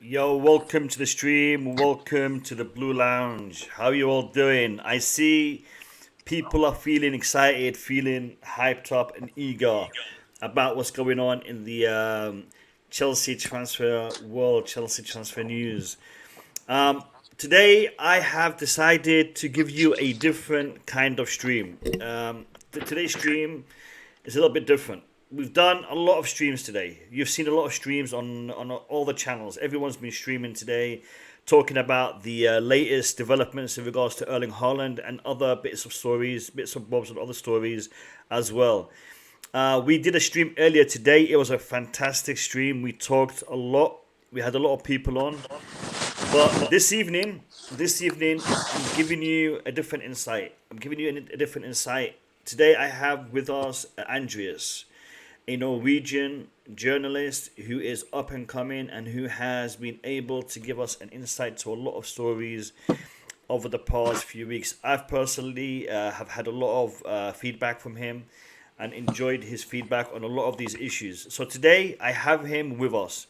Yo, welcome to the stream. Welcome to the Blue Lounge. How you all doing? I see people are feeling excited, feeling hyped up and eager about what's going on in the Chelsea transfer world, Chelsea transfer news. Um, Today, I have decided to give you a different kind of stream. Today's stream is a little bit different. We've done a lot of streams today. You've seen a lot of streams on all the channels. Everyone's been streaming today, talking about the latest developments in regards to Erling Haaland and other bits of stories, bits of bobs and other stories as well. We did a stream earlier today. It was a fantastic stream. We talked a lot. We had a lot of people on. But this evening, I'm giving you a different insight. I'm giving you a different insight. Today, I have with us Andreas, a Norwegian journalist who is up and coming and who has been able to give us an insight to a lot of stories over the past few weeks. I've personally have had a lot of feedback from him and enjoyed his feedback on a lot of these issues. So today, I have him with us.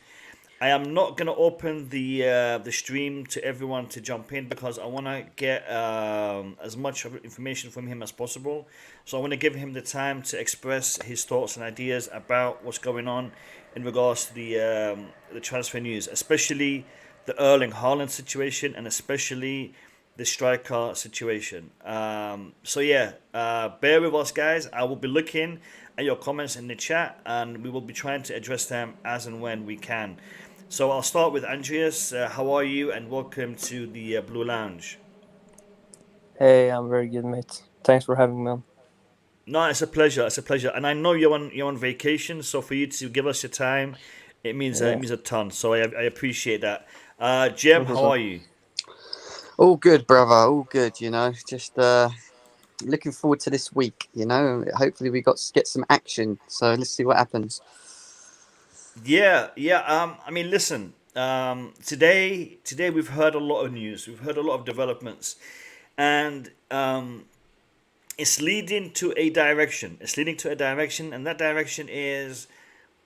I am not going to open the stream to everyone to jump in because I want to get as much information from him as possible. So I want to give him the time to express his thoughts and ideas about what's going on in regards to the transfer news, especially the Erling Haaland situation and especially the striker situation. Bear with us, guys. I will be looking at your comments in the chat and we will be trying to address them as and when we can. So I'll start with Andreas. How are you? And welcome to the Blue Lounge. Hey, I'm very good, mate. Thanks for having me on. No, it's a pleasure. It's a pleasure. And I know you're on vacation, so for you to give us your time, it means a ton. So I appreciate that. Jem, how are you? All good, brother. All good. Just looking forward to this week. Hopefully we get some action. So let's see what happens. Yeah. I mean, listen. Today we've heard a lot of news. We've heard a lot of developments, and it's leading to a direction. It's leading to a direction, and that direction is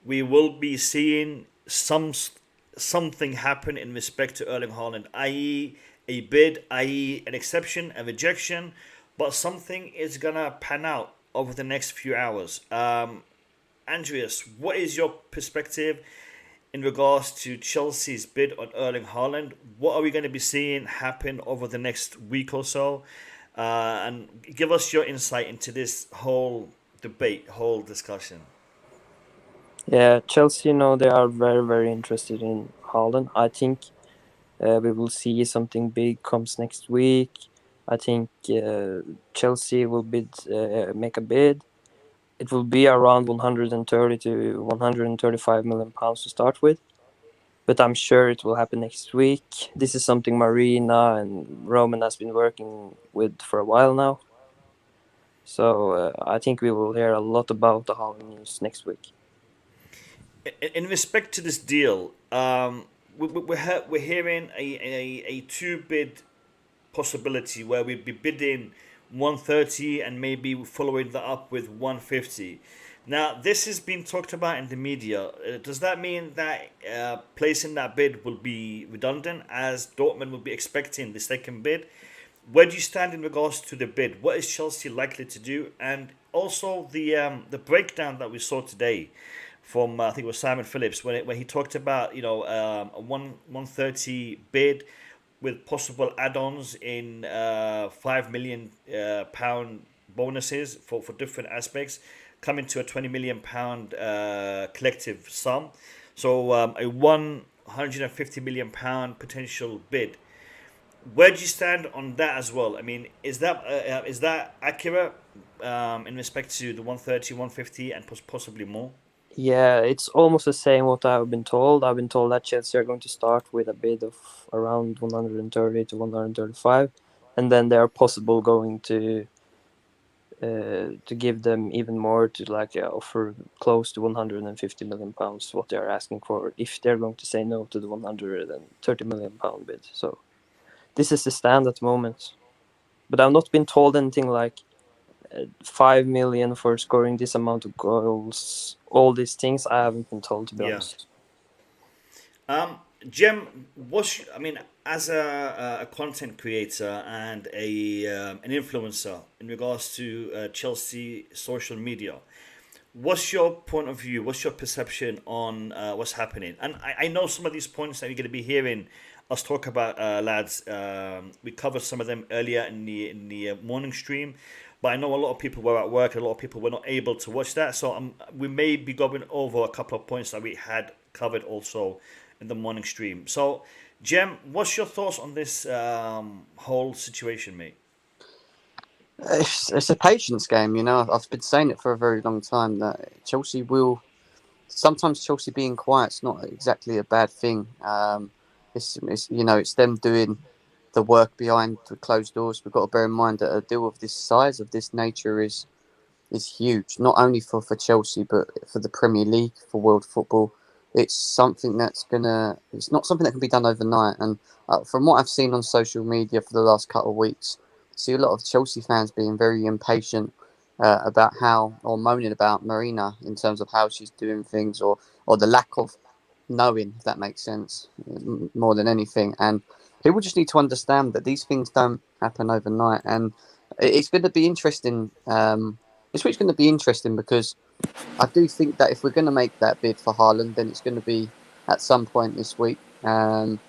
we will be seeing something happen in respect to Erling Haaland, i.e., a bid, i.e., an exception, a rejection, but something is gonna pan out over the next few hours. Andreas, what is your perspective in regards to Chelsea's bid on Erling Haaland? What are we going to be seeing happen over the next week or so? And give us your insight into this whole debate, whole discussion. Yeah, Chelsea, they are very, very interested in Haaland. I think we will see something big comes next week. I think Chelsea will make a bid. It will be around 130 to 135 million pounds to start with. But I'm sure it will happen next week. This is something Marina and Roman has been working with for a while now. So I think we will hear a lot about the Haaland news next week. In respect to this deal, we're hearing a two bid possibility where we'd be bidding 130 and maybe following that up with 150. Now, this has been talked about in the media. Does that mean that placing that bid will be redundant as Dortmund will be expecting the second bid? Where do you stand in regards to the bid? What is Chelsea likely to do? And also the breakdown that we saw today from I think it was Simon Phillips when he talked about a 130 bid with possible add-ons in £5 million bonuses for different aspects, coming to a £20 million collective sum. So a £150 million potential bid. Where do you stand on that as well? I mean, is that accurate in respect to the 130, 150 and possibly more? Yeah, it's almost the same what I've been told. I've been told that Chelsea are going to start with a bid of around 130 to 135, and then they are possible going to give them even more to offer close to 150 million pounds what they are asking for if they're going to say no to the 130 million pound bid. So this is the stand at the moment, but I've not been told anything like 5 million for scoring this amount of goals. All these things I haven't been told, to be honest. Jem, as a content creator and an influencer in regards to Chelsea social media, what's your point of view? What's your perception on what's happening? And I know some of these points that you're going to be hearing us talk about, lads. We covered some of them earlier in the morning stream, but I know a lot of people were at work. A lot of people were not able to watch that, so we may be going over a couple of points that we had covered also in the morning stream. So, Jem, what's your thoughts on this whole situation, mate? It's a patience game, you know. I've been saying it for a very long time that Chelsea will. Sometimes Chelsea being quiet's not exactly a bad thing. It's them doing the work behind the closed doors. We've got to bear in mind that a deal of this size, of this nature, is huge. Not only for Chelsea, but for the Premier League, for world football. It's something it's not something that can be done overnight. And from what I've seen on social media for the last couple of weeks, I see a lot of Chelsea fans being very impatient about or moaning about Marina in terms of how she's doing things, or the lack of knowing, if that makes sense, more than anything. And people just need to understand that these things don't happen overnight. And it's going to be interesting. This week's going to be interesting because I do think that if we're going to make that bid for Haaland, then it's going to be at some point this week. The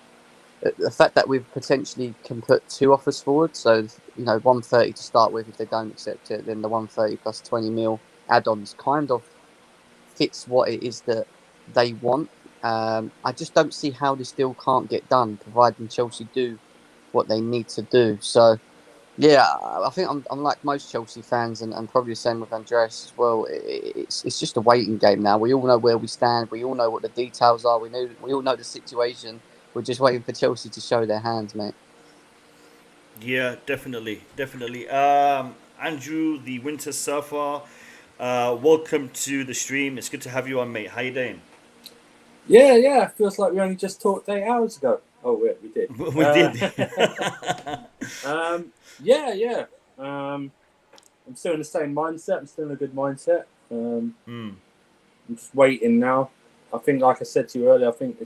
fact that we potentially can put two offers forward, so 130 to start with. If they don't accept it, then the 130 plus 20 mil add-ons kind of fits what it is that they want. I just don't see how this deal can't get done, providing Chelsea do what they need to do. So, yeah, I think I'm like most Chelsea fans, and probably the same with Andreas as well. It's just a waiting game now. We all know where we stand. We all know what the details are. We all know the situation. We're just waiting for Chelsea to show their hands, mate. Yeah, definitely, definitely. Andrew, the Winter Surfer, welcome to the stream. It's good to have you on, mate. How you doing? Yeah. Feels like we only just talked 8 hours ago. Oh, we did. We did. Yeah. I'm still in the same mindset. I'm still in a good mindset. I'm just waiting now. I think, like I said to you earlier, I think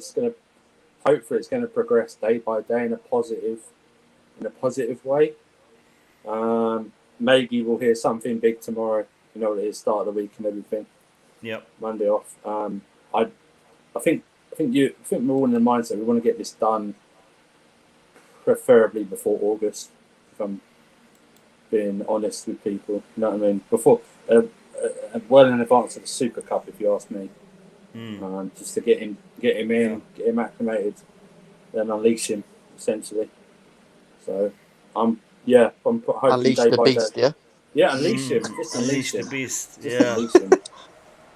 hopefully it's going to progress day by day in a positive way. Maybe we'll hear something big tomorrow. You know, it is start of the week and everything. Yep. Monday off. I think we're all in the mindset we want to get this done, preferably before August. If I'm being honest with people, you know what I mean. Before, well in advance of the Super Cup, if you ask me. Just to get him in, get him acclimated, then unleash him essentially. So I'm hoping Unleash day the by beast, day. yeah. Yeah, unleash him. Just Unleash him. the beast. Just Yeah. unleash him.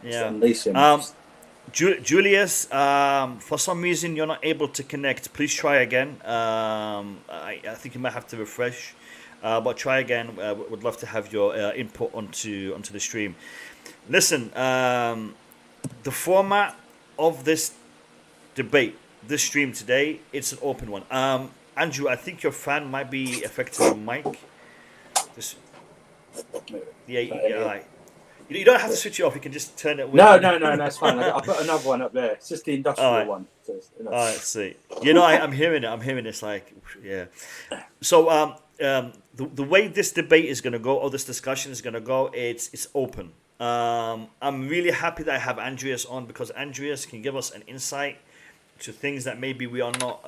Yeah. Unleash him. Julius, for some reason you're not able to connect. Please try again. I think you might have to refresh, but try again. Would love to have your input onto the stream. Listen, the format of this debate, this stream today, it's an open one. Andrew, I think your fan might be affecting the mic. Yeah. You don't have to switch it off. You can just turn it. No, that's fine. I'll put another one up there. It's just the industrial one. So All right, see. I'm hearing it. I'm hearing it's like, yeah. So, the way this debate is going to go, or this discussion is going to go, it's open. I'm really happy that I have Andreas on, because Andreas can give us an insight to things that maybe we are not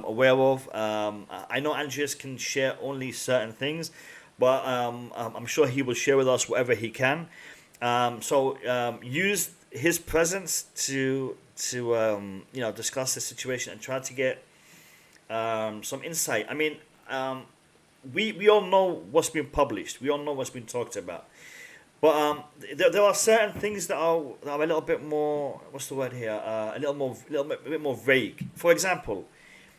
aware of. I know Andreas can share only certain things, but I'm sure he will share with us whatever he can. So use his presence to discuss the situation and try to get some insight. I mean, we all know what's been published. We all know what's been talked about. But there are certain things that are a little bit more, what's the word here? A bit more vague. For example,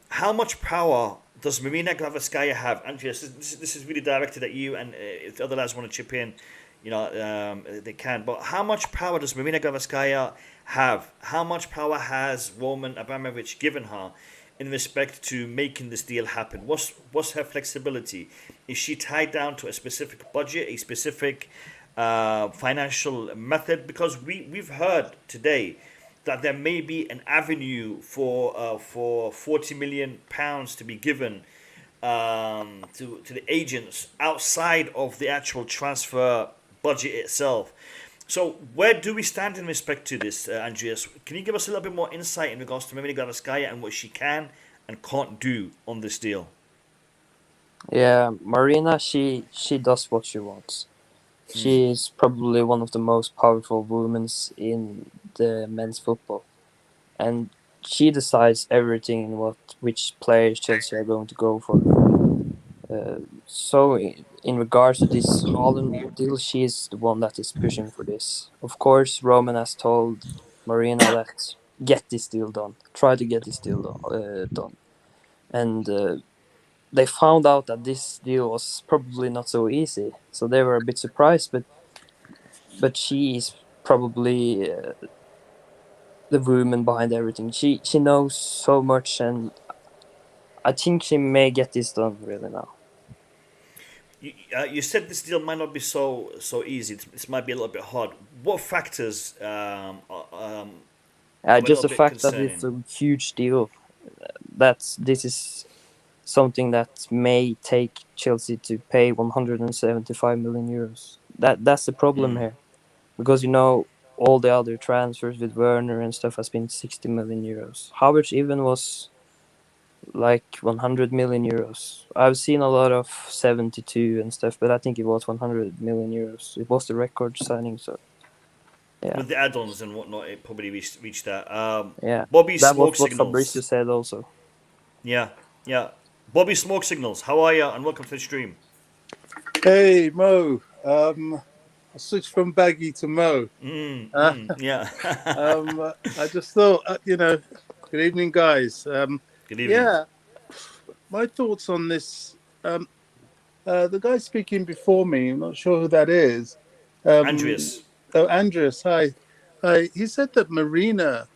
how much power does Marina Granovkaia have? Andreas, this is really directed at you, and if the other lads want to chip in, they can. But how much power does Marina Granovkaia have? How much power has Roman Abramovic given her in respect to making this deal happen? What's her flexibility? Is she tied down to a specific budget, a specific financial method? Because we've heard today that there may be an avenue for £40 million to be given to the agents outside of the actual transfer budget itself. So where do we stand in respect to this, Andreas? Can you give us a little bit more insight in regards to Marina Granovkaia and what she can and can't do on this deal? Yeah, Marina, she does what she wants. She is probably one of the most powerful women in the men's football, and she decides everything in which players Chelsea are going to go for. So in regards to this Haaland deal, she is the one that is pushing for this. Of course, Roman has told Marina that get this deal done, try to get this deal done, and they found out that this deal was probably not so easy, so they were a bit surprised. But she is probably the woman behind everything. She knows so much, and I think she may get this done really now. You said this deal might not be so easy. This might be a little bit hard. What factors? Just the fact that it's a huge deal. This is something that may take Chelsea to pay 175 million euros. That's the problem here, because all the other transfers with Werner and stuff has been 60 million euros. Havertz even was like 100 million euros. I've seen a lot of 72 and stuff, but I think it was 100 million euros. It was the record signing, so yeah. With the add-ons and whatnot, it probably reached that. Yeah, Bobby that Smoke was what Signals. Fabrizio said also. Yeah. Bobby Smoke Signals, how are you? And welcome to the stream. Hey, Mo. I switched from Baggy to Mo. Yeah. I just thought, good evening, guys. Good evening. Yeah, my thoughts on this. The guy speaking before me, I'm not sure who that is. Andreas. Oh, Andreas, hi. He said that Marina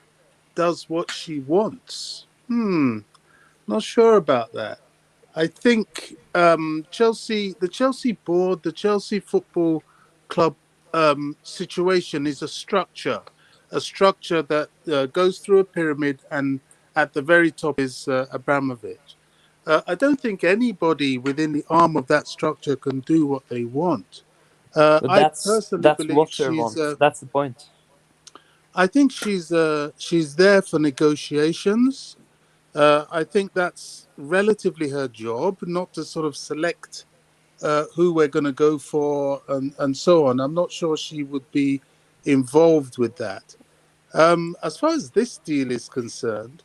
does what she wants. Not sure about that. I think the Chelsea board, the Chelsea Football Club situation is a structure that goes through a pyramid, and at the very top is Abramovic. I don't think anybody within the arm of that structure can do what they want. That's what she wants. That's the point. I think she's there for negotiations. I think that's relatively her job, not to sort of select who we're going to go for and so on. I'm not sure she would be involved with that. As far as this deal is concerned,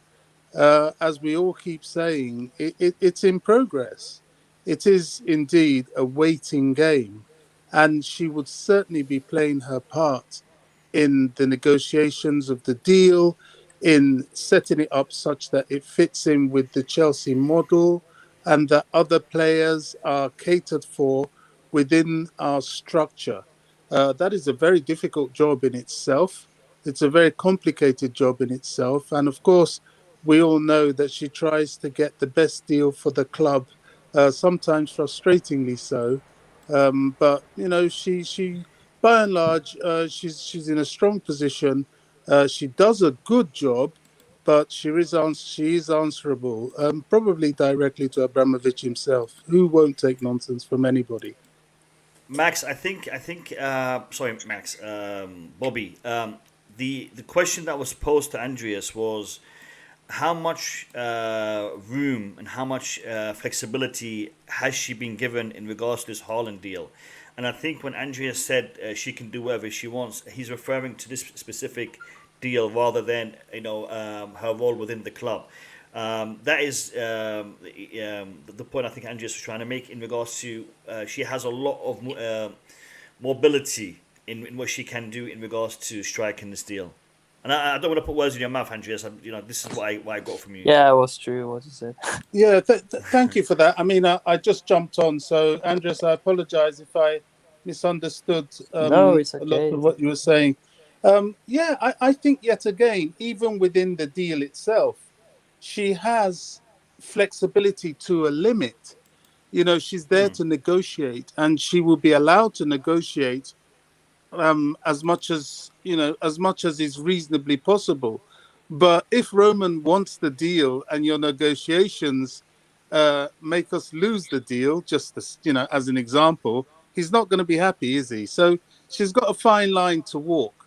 as we all keep saying, it's in progress. It is indeed a waiting game, and she would certainly be playing her part in the negotiations of the deal, in setting it up such that it fits in with the Chelsea model and that other players are catered for within our structure. That is a very difficult job in itself. It's a very complicated job in itself. And of course, we all know that she tries to get the best deal for the club, sometimes frustratingly so. But, she by and large, she's in a strong position. She does a good job, but she is answerable, probably directly to Abramovich himself, who won't take nonsense from anybody. Max, I think. Sorry, Max. Bobby. The question that was posed to Andreas was, how much room and how much flexibility has she been given in regards to this Haaland deal? And I think when Andreas said she can do whatever she wants, he's referring to this specific deal rather than her role within the club. That is the point I think Andreas was trying to make in regards to she has a lot of mobility in what she can do in regards to striking this deal. And I don't want to put words in your mouth, Andreas. This is what I got from you. Yeah, it was true what you said. Yeah, thank you for that. I mean, I just jumped on, so Andreas, I apologize if I misunderstood No, it's okay. a lot of what you were saying. I think yet again, even within the deal itself, she has flexibility to a limit. She's there to negotiate, and she will be allowed to negotiate as much as as much as is reasonably possible. But if Roman wants the deal and your negotiations make us lose the deal, just as an example, he's not going to be happy, is he? So she's got a fine line to walk.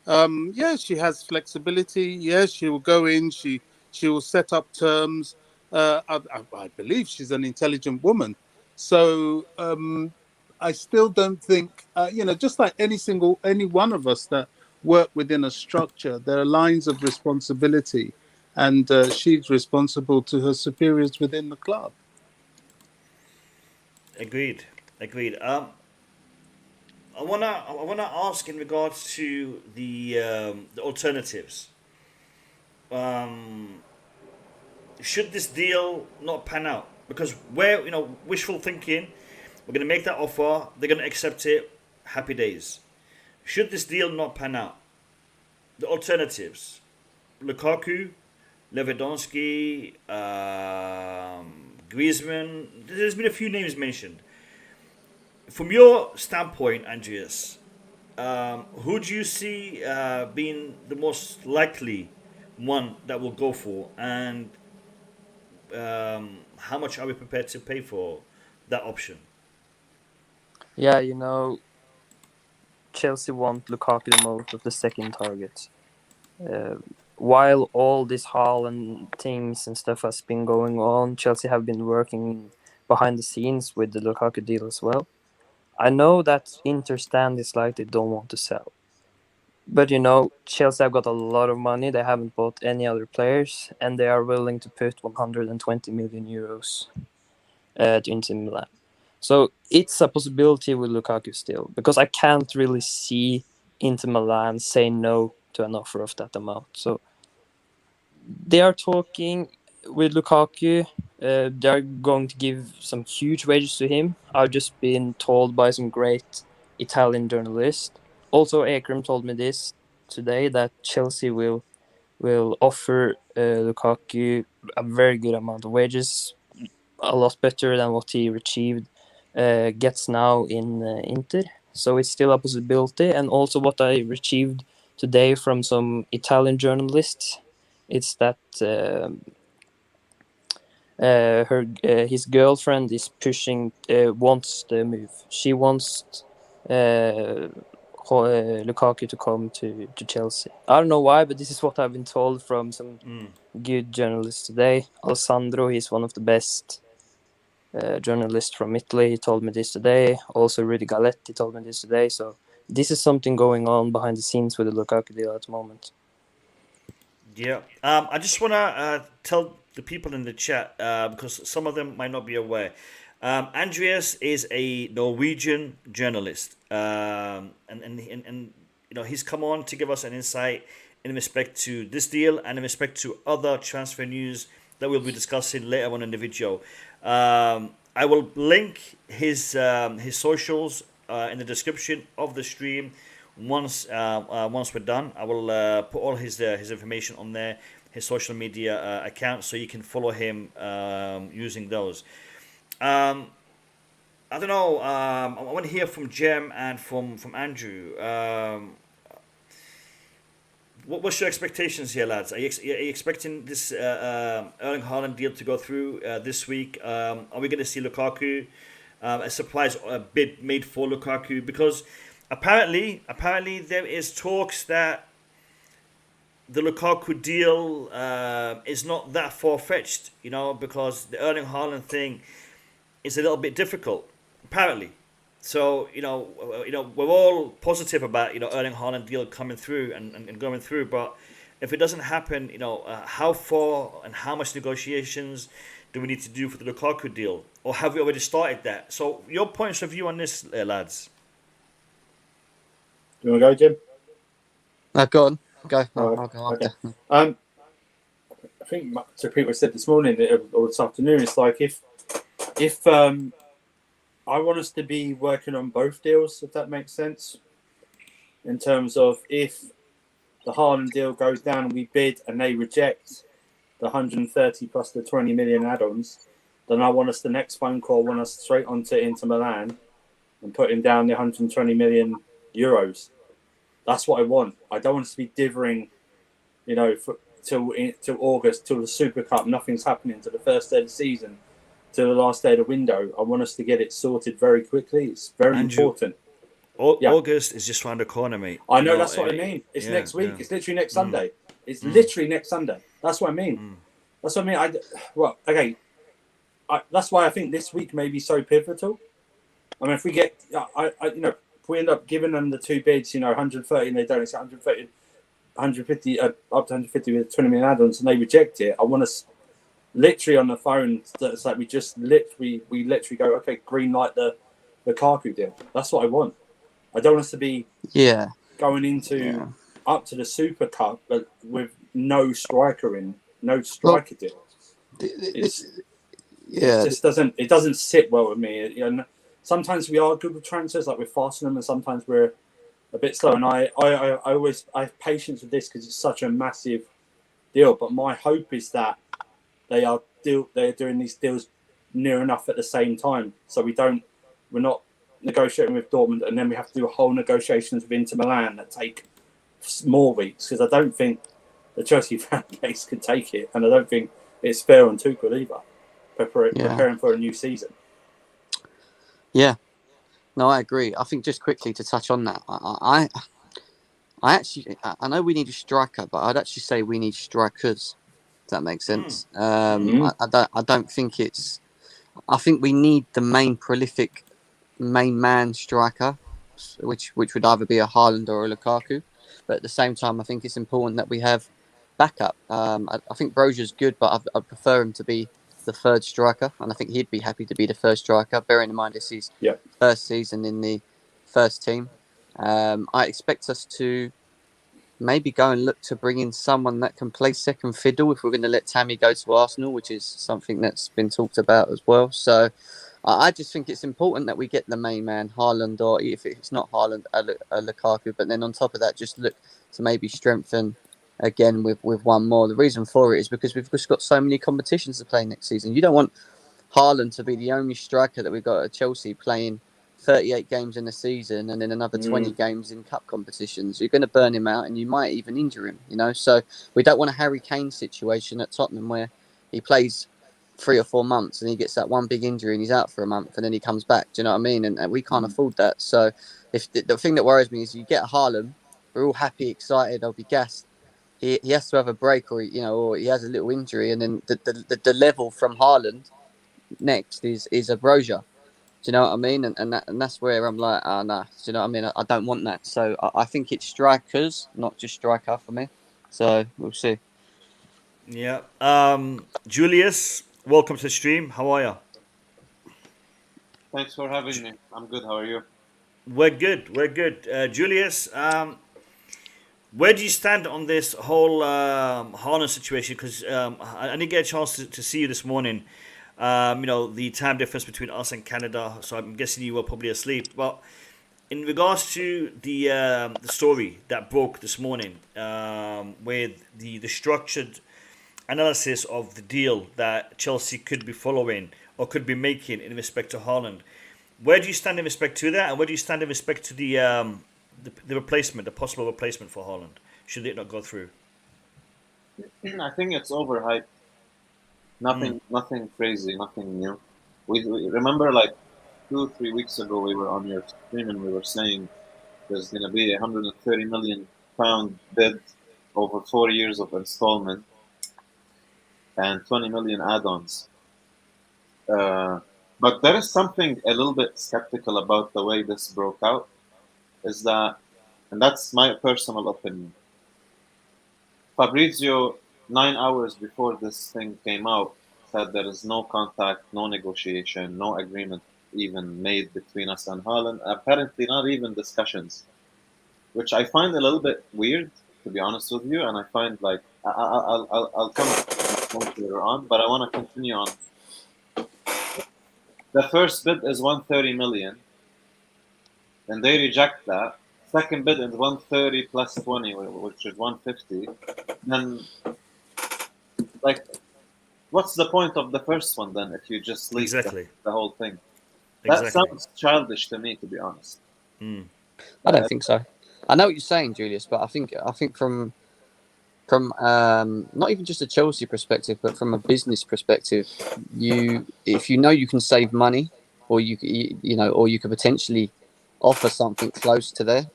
She has flexibility. Yes, she will go in. She will set up terms. I believe she's an intelligent woman. So I still don't think, just like any one of us that work within a structure, there are lines of responsibility, and she's responsible to her superiors within the club. Agreed. I wanna ask in regards to the alternatives. Should this deal not pan out? Because we're wishful thinking, we're gonna make that offer, they're gonna accept it, happy days. Should this deal not pan out, the alternatives: Lukaku, Lewandowski, Griezmann. There's been a few names mentioned. From your standpoint, Andreas, who do you see being the most likely one that will go for, and how much are we prepared to pay for that option? Yeah, Chelsea want Lukaku the most of the second target. While all this Haaland things and stuff has been going on, Chelsea have been working behind the scenes with the Lukaku deal as well. I know that Inter stand is like they don't want to sell. But, Chelsea have got a lot of money. They haven't bought any other players, and they are willing to put 120 million euros to Inter Milan. So it's a possibility with Lukaku still, because I can't really see Inter Milan say no to an offer of that amount. So they are talking with Lukaku. They're going to give some huge wages to him. I've just been told by some great Italian journalists. Also, Ekram told me this today, that Chelsea will offer Lukaku a very good amount of wages, a lot better than what he gets now in Inter. So it's still a possibility. And also what I retrieved today from some Italian journalists, it's that his girlfriend is pushing, wants the move. She wants Lukaku to come to Chelsea. I don't know why, but this is what I've been told from some good journalists today. Alessandro, he's one of the best journalists from Italy. He told me this today. Also, Rudy Galletti told me this today. So this is something going on behind the scenes with the Lukaku deal at the moment. Yeah. I just want to tell the people in the chat, because some of them might not be aware. Andreas is a Norwegian journalist, and he's come on to give us an insight in respect to this deal and in respect to other transfer news that we'll be discussing later on in the video. I will link his socials in the description of the stream. Once we're done, I will put all his information on there, his social media accounts, so you can follow him using those. I don't know. I want to hear from Jem and from Andrew. What's your expectations here, lads? Are you expecting this Erling Haaland deal to go through this week? Are we going to see Lukaku, a surprise bid made for Lukaku? Because apparently there is talks that the Lukaku deal is not that far-fetched, because the Erling Haaland thing is a little bit difficult, apparently. So, we're all positive about, Erling Haaland deal coming through and going through. But if it doesn't happen, how far and how much negotiations do we need to do for the Lukaku deal? Or have we already started that? So, your points of view on this, lads? Do you want to go, Jim? Go on. Go. Right. I'll go after. Okay. I think to people said this morning or this afternoon, it's like if I want us to be working on both deals, if that makes sense. In terms of if the Haaland deal goes down and we bid and they reject the 130 plus the 20 million add-ons, then I want us the next phone call, want us straight onto Inter Milan and putting down the 120 million euros. That's what I want. I don't want us to be dithering, till August, till the Super Cup. Nothing's happening to the first day of the season, to the last day of the window. I want us to get it sorted very quickly. It's very important. August is just around the corner, mate. I know, that's what I mean. It's next week. It's literally next Sunday. It's literally next Sunday. That's what I mean. That's what I mean. That's why I think this week may be so pivotal. I mean, if we get, if we end up giving them the two bids, 130, and they don't accept 130, 150, up to 150 with 20 million add-ons, and they reject it, I want us literally on the phone. It's like we literally go, okay, green light the Lukaku deal. That's what I want. I don't want us to be going into up to the Super Cup, but with no striker deal. It just doesn't sit well with me. Sometimes we are good with transfers, like we're faster than them, and sometimes we're a bit slow. And I have patience with this because it's such a massive deal. But my hope is that they're doing these deals near enough at the same time, so we're not negotiating with Dortmund and then we have to do a whole negotiations with Inter Milan that take more weeks, because I don't think the Chelsea fan base could take it, and I don't think it's fair on Tuchel either, preparing for a new season. Yeah, no, I agree. I think just quickly to touch on that, I know we need a striker, but I'd actually say we need strikers. If that makes sense. I don't think it's. I think we need the main prolific, main man striker, which would either be a Haaland or a Lukaku. But at the same time, I think it's important that we have backup. I think Brozier's good, but I'd prefer him to be the third striker, and I think he'd be happy to be the first striker, bearing in mind this is first season in the first team. I expect us to maybe go and look to bring in someone that can play second fiddle if we're going to let Tammy go to Arsenal, which is something that's been talked about as well. So I just think it's important that we get the main man, Haaland, or if it's not Haaland, a Lukaku. But then on top of that, just look to maybe strengthen again with one more. The reason for it is because we've just got so many competitions to play next season. You don't want Haaland to be the only striker that we've got at Chelsea playing 38 games in a season and then another 20 games in cup competitions. You're going to burn him out and you might even injure him, So we don't want a Harry Kane situation at Tottenham where he plays 3 or 4 months and he gets that one big injury and he's out for a month and then he comes back. Do you know what I mean? And we can't afford that. So if the thing that worries me is you get a Haaland, we're all happy, excited, I'll be gassed. He has to have a break or he has a little injury, and then the level from Haaland next is a Brozier. Do you know what I mean? And that's where I'm like, nah. Do you know what I mean? I don't want that. So I think it's strikers, not just striker for me. So we'll see. Yeah. Julius, welcome to the stream. How are you? Thanks for having me. I'm good. How are you? We're good. Julius, where do you stand on this whole Haaland situation? Because I didn't get a chance to see you this morning. The time difference between us and Canada, so I'm guessing you were probably asleep. But in regards to the story that broke this morning, with the structured analysis of the deal that Chelsea could be following or could be making in respect to Haaland, where do you stand in respect to that, and where do you stand in respect to the replacement, the possible replacement for Haaland, should it not go through? I think it's overhyped. Nothing crazy, nothing new. We remember like 2-3 weeks ago we were on your stream and we were saying there's going to be £130 million bid over 4 years of installment and 20 million add-ons. But there is something a little bit skeptical about the way this broke out, is that, and that's my personal opinion, Fabrizio 9 hours before this thing came out said there is no contact, no negotiation, no agreement even made between us and Haaland. Apparently not even discussions, which I find a little bit weird, to be honest with you. And I find like, I'll come later on, but I want to continue on. The first bid is 130 million and they reject that. Second bid is 130 plus 20, which is 150. Then, like, what's the point of the first one then if you just leave the whole thing? That sounds childish to me, to be honest. I don't think so. I know what you're saying, Julius, but I think from not even just a Chelsea perspective, but from a business perspective, if you know you can save money, or or you could potentially offer something close to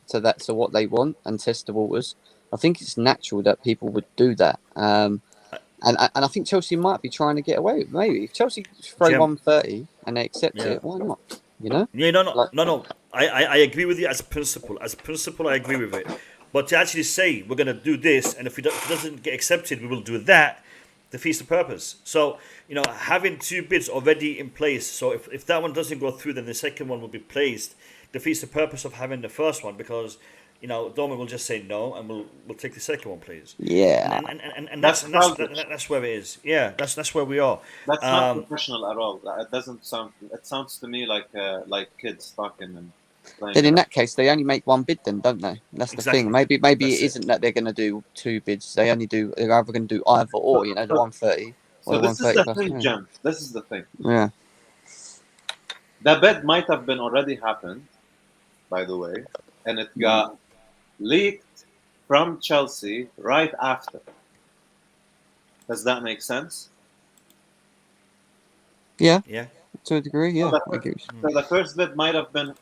what they want and test the waters. I think it's natural that people would do that. And I think Chelsea might be trying to get away with it. Maybe if Chelsea throw Jim, 130 and they accept yeah. it, why not? You know? Yeah, no, Like, no. I agree with you as a principle. As a principle, I agree with it. But to actually say we're going to do this, and if it doesn't get accepted, we will do that, defeats the purpose. So, having two bids already in place, so if that one doesn't go through, then the second one will be placed, defeats the purpose of having the first one, because, Dortmund will just say no, and we'll take the second one, please. yeah. And that's where it is. Yeah, that's where we are. That's not professional at all. It doesn't sound. It sounds to me like kids talking and playing. Then in that case, they only make one bid, then, don't they? That's the Exactly. thing. Maybe That's it isn't that they're going to do two bids. They're either going to do either or. The 130. So this is the thing, Jim. This is the thing. Yeah. The bid might have been already happened, by the way, and it got leaked from Chelsea right after. Does that make sense? Yeah. Yeah. To a degree, yeah. So the first bid might have been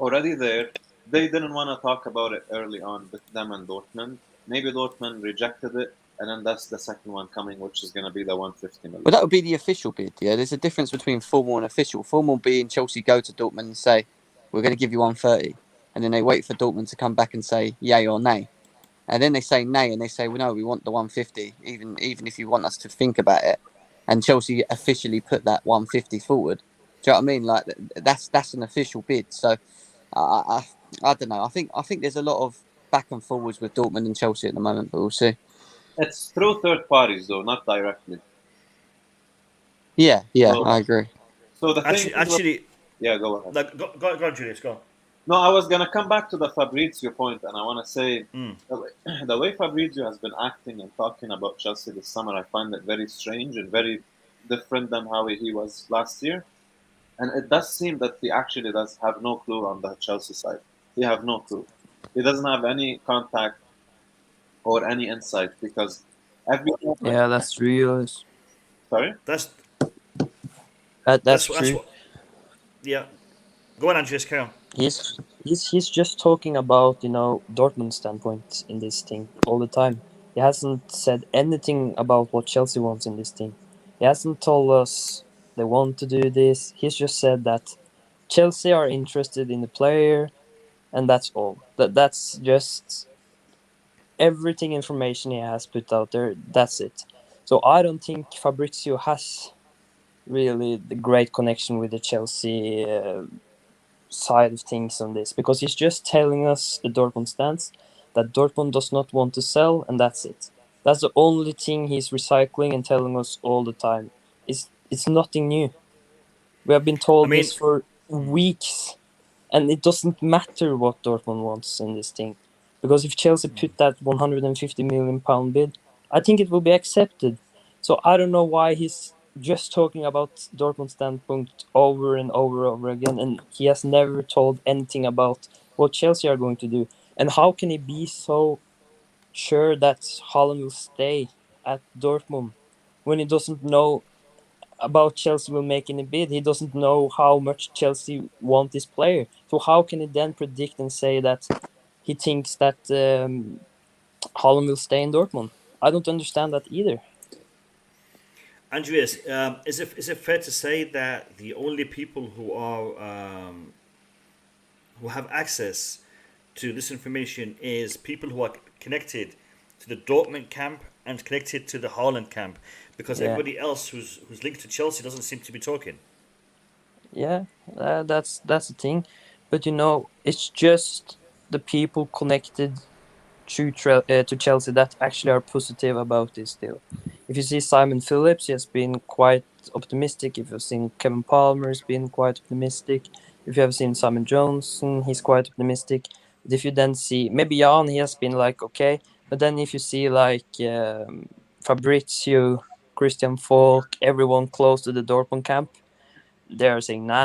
already there. They didn't want to talk about it early on with them and Dortmund. Maybe Dortmund rejected it, and then that's the second one coming, which is going to be the 150 million. But that would be the official bid, yeah? There's a difference between formal and official. Formal being Chelsea go to Dortmund and say, we're going to give you 130. And then they wait for Dortmund to come back and say yay or nay. And then they say nay, and they say, well, no, we want the 150, even if you want us to think about it. And Chelsea officially put that 150 forward. Do you know what I mean? Like, that's an official bid. So, I don't know. I think there's a lot of back and forwards with Dortmund and Chelsea at the moment, but we'll see. It's through third parties, though, not directly. Yeah, I agree. So the actually, thing yeah, go ahead. Go on, Julius, go on. No, I was going to come back to the Fabrizio point, and I want to say the way Fabrizio has been acting and talking about Chelsea this summer, I find it very strange and very different than how he was last year. And it does seem that he actually does have no clue on the Chelsea side. He have no clue. He doesn't have any contact or any insight because Yeah, that's true. Sorry? That's true. Yeah. Go on, Andreas, carry on. He's just talking about, Dortmund's standpoint in this thing all the time. He hasn't said anything about what Chelsea wants in this thing. He hasn't told us they want to do this. He's just said that Chelsea are interested in the player, and that's all. That's just everything information he has put out there. That's it. So I don't think Fabrizio has really the great connection with the Chelsea side of things on this, because he's just telling us the Dortmund stance, that Dortmund does not want to sell, and that's it. That's the only thing he's recycling and telling us all the time. It's nothing new. We have been told this for weeks, and it doesn't matter what Dortmund wants in this thing, because if Chelsea put that 150 million pound bid, I think it will be accepted. So I don't know why he's just talking about Dortmund's standpoint over and over again, and he has never told anything about what Chelsea are going to do. And how can he be so sure that Haaland will stay at Dortmund when he doesn't know about Chelsea will make any bid? He doesn't know how much Chelsea want this player. So how can he then predict and say that he thinks that Haaland will stay in Dortmund? I don't understand that either. Andreas, is it fair to say that the only people who have access to this information is people who are connected to the Dortmund camp and connected to the Haaland camp, because everybody else who's linked to Chelsea doesn't seem to be talking? Yeah, that's the thing, but it's just the people connected to Chelsea that actually are positive about this deal. If you see Simon Phillips, he has been quite optimistic. If you've seen Kevin Palmer, he's been quite optimistic. If you have seen Simon Johnson, he's quite optimistic. But if you then see, maybe Jan, he has been like, okay. But then if you see like Fabrizio, Christian Falk, everyone close to the Dortmund camp, they're saying, nah,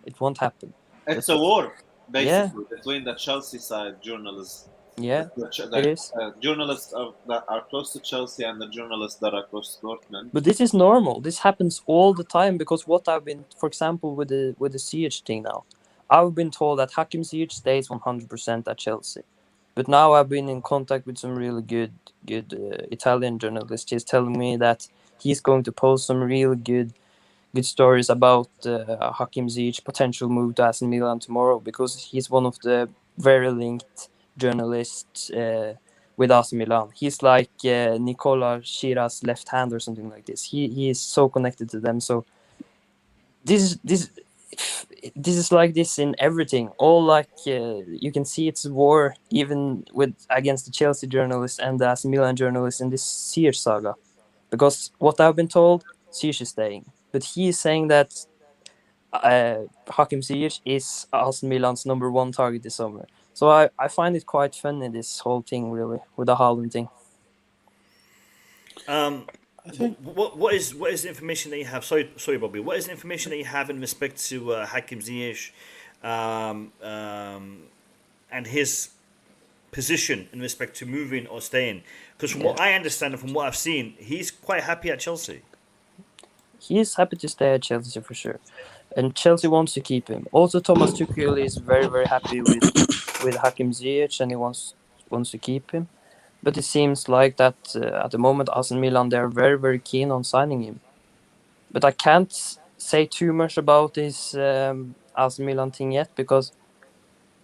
it won't happen. It's a war. basically between the Chelsea side journalists. Yeah, The it is. journalists that are close to Chelsea and the journalists that are close to Dortmund. But this is normal. This happens all the time because what I've been, for example, with the Ziyech thing now, I've been told that Hakim Ziyech stays 100% at Chelsea. But now I've been in contact with some really good Italian journalists. He's telling me that he's going to post some really good stories about Hakim Ziyech potential move to AC Milan tomorrow because he's one of the very linked journalists with AC Milan. He's like Nicola Shira's left hand or something like this. He is so connected to them. So this is like this in everything. All like you can see it's war even against the Chelsea journalists and the AC Milan journalists in this Ziyech saga. Because what I've been told, Ziyech is staying. But he is saying that Hakim Ziyech is AC Milan's number one target this summer. So I find it quite funny, this whole thing, really, with the Haaland thing. What is the information that you have? Sorry, Bobby. What is the information that you have in respect to Hakim Ziyech and his position in respect to moving or staying? Because from what I understand and from what I've seen, he's quite happy at Chelsea. He is happy to stay at Chelsea for sure, and Chelsea wants to keep him. Also, Thomas Tuchel is very, very happy with Hakim Ziyech, and he wants to keep him. But it seems like that at the moment, AC Milan, they're very, very keen on signing him. But I can't say too much about this AC Milan thing yet, because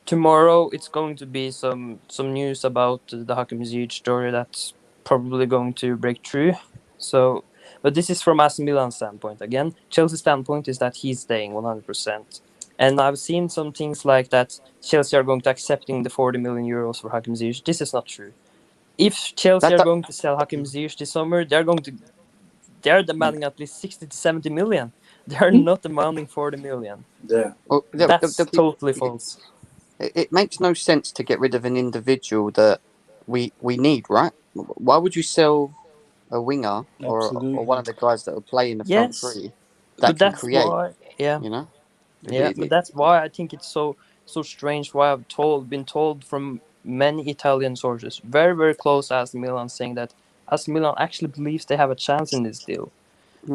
tomorrow it's going to be some news about the Hakim Ziyech story that's probably going to break through. So, but this is from AC Milan's standpoint. Again, Chelsea's standpoint is that he's staying 100%. And I've seen some things like that Chelsea are going to accepting the 40 million euros for Hakim Ziyech. This is not true. If Chelsea are going to sell Hakim Ziyech this summer, they're demanding at least 60 to 70 million. They're not demanding 40 million. Yeah. Well, That's totally false. It makes no sense to get rid of an individual that we need, right? Why would you sell a winger or one of the guys that will play in the front three that can create? Why, you know. But that's why I think it's so strange. Why I've been told from many Italian sources, very, very close to AC Milan, saying that AC Milan actually believes they have a chance in this deal.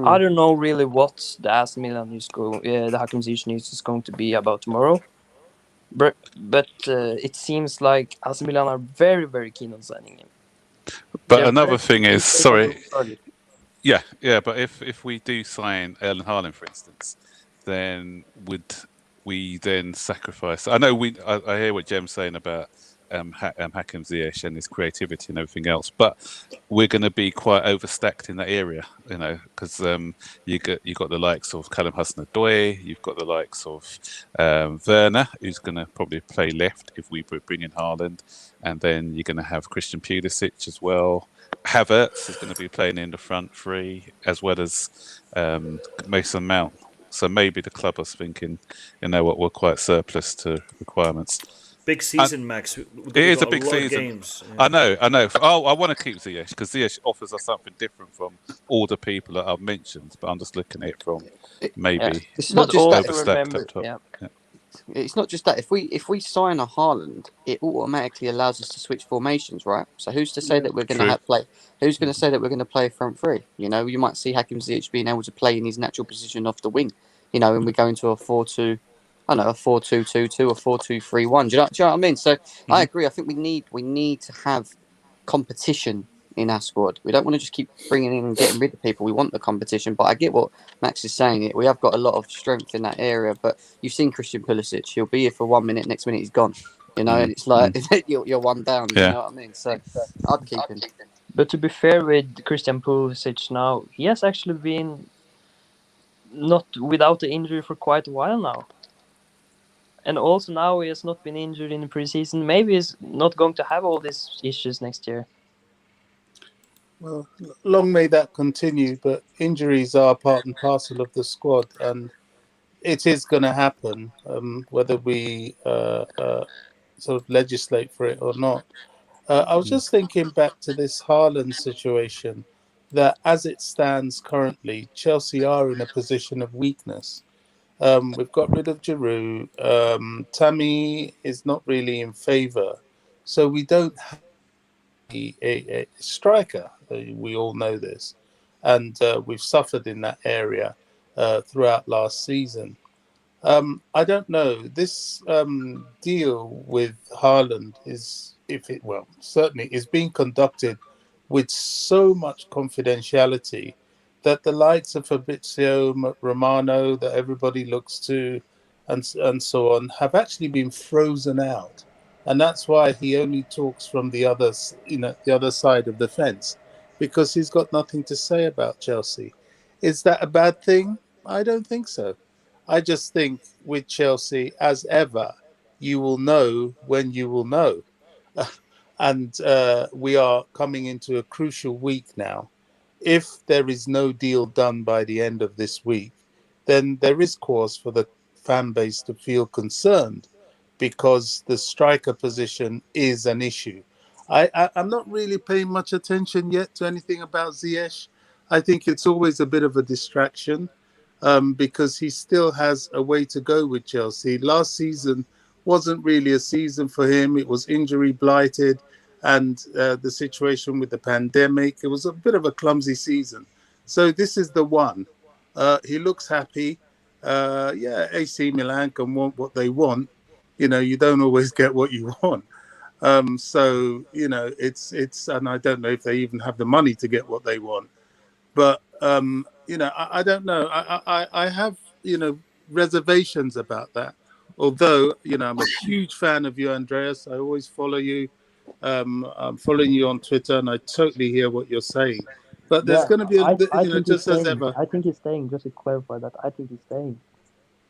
I don't know really what the AC Milan the Hakim Ziyech news is going to be about tomorrow. But it seems like AC Milan are very, very keen on signing him. But another thing is, but if we do sign Erling Haaland, for instance, then would we then sacrifice? I know I hear what Jem's saying about Hakim Ziyech and his creativity and everything else, but we're going to be quite overstacked in that area, because you got the likes of Callum Hudson-Odoi, you've got the likes of Werner, who's going to probably play left if we bring in Haaland, and then you're going to have Christian Pulisic as well. Havertz is going to be playing in the front three, as well as Mason Mount. So maybe the club was thinking, we're quite surplus to requirements. Big season, Max. It is a big season. Games. Yeah. I know. Oh, I want to keep Ziyech because Ziyech offers us something different from all the people that I've mentioned. But I'm just looking at it from maybe it's not just overstacked up top. Yeah. It's not just that. If we sign a Haaland, it automatically allows us to switch formations, right? So who's to say that we're going to play? Who's going to say that we're going to play front three? You might see Hakim Ziyech being able to play in his natural position off the wing. And we go into a 4-2. I don't know, a 4-2-2-2 or 4-2-3-1. Do you know what I mean? So I agree. I think we need to have competition in our squad. We don't want to just keep bringing in and getting rid of people. We want the competition. But I get what Max is saying. We have got a lot of strength in that area. But you've seen Christian Pulisic. He'll be here for 1 minute. Next minute he's gone. And it's like you're one down. You know what I mean? So I'd keep him. But to be fair with Christian Pulisic now, he has actually been not without the injury for quite a while now. And also now he has not been injured in the preseason. Maybe he's not going to have all these issues next year. Well, long may that continue, but injuries are part and parcel of the squad, and it is going to happen, whether we sort of legislate for it or not. I was just thinking back to this Haaland situation, that as it stands currently, Chelsea are in a position of weakness. We've got rid of Giroud. Tammy is not really in favour. So we don't have a striker. We all know this. And we've suffered in that area throughout last season. I don't know. This deal with Haaland is, certainly is being conducted with so much confidentiality that the likes of Fabrizio Romano, that everybody looks to, and so on, have actually been frozen out, and that's why he only talks from the other side of the fence, because he's got nothing to say about Chelsea. Is that a bad thing? I don't think so. I just think with Chelsea, as ever, you will know when you will know. And we are coming into a crucial week now. If there is no deal done by the end of this week, then there is cause for the fan base to feel concerned, because the striker position is an issue. I'm not really paying much attention yet to anything about Ziyech. I think it's always a bit of a distraction, because he still has a way to go with Chelsea. Last season wasn't really a season for him. It was injury blighted, and the situation with the pandemic. It was a bit of a clumsy season. So this is the one. He looks happy. AC Milan can want what they want. You don't always get what you want. So it's, and I don't know if they even have the money to get what they want. But I don't know. I have reservations about that. Although I'm a huge fan of you, Andreas. I always follow you. I'm following you on Twitter, and I totally hear what you're saying. But there's going to be, I think he's just as staying. ever. I think he's staying. Just to clarify that, I think he's staying.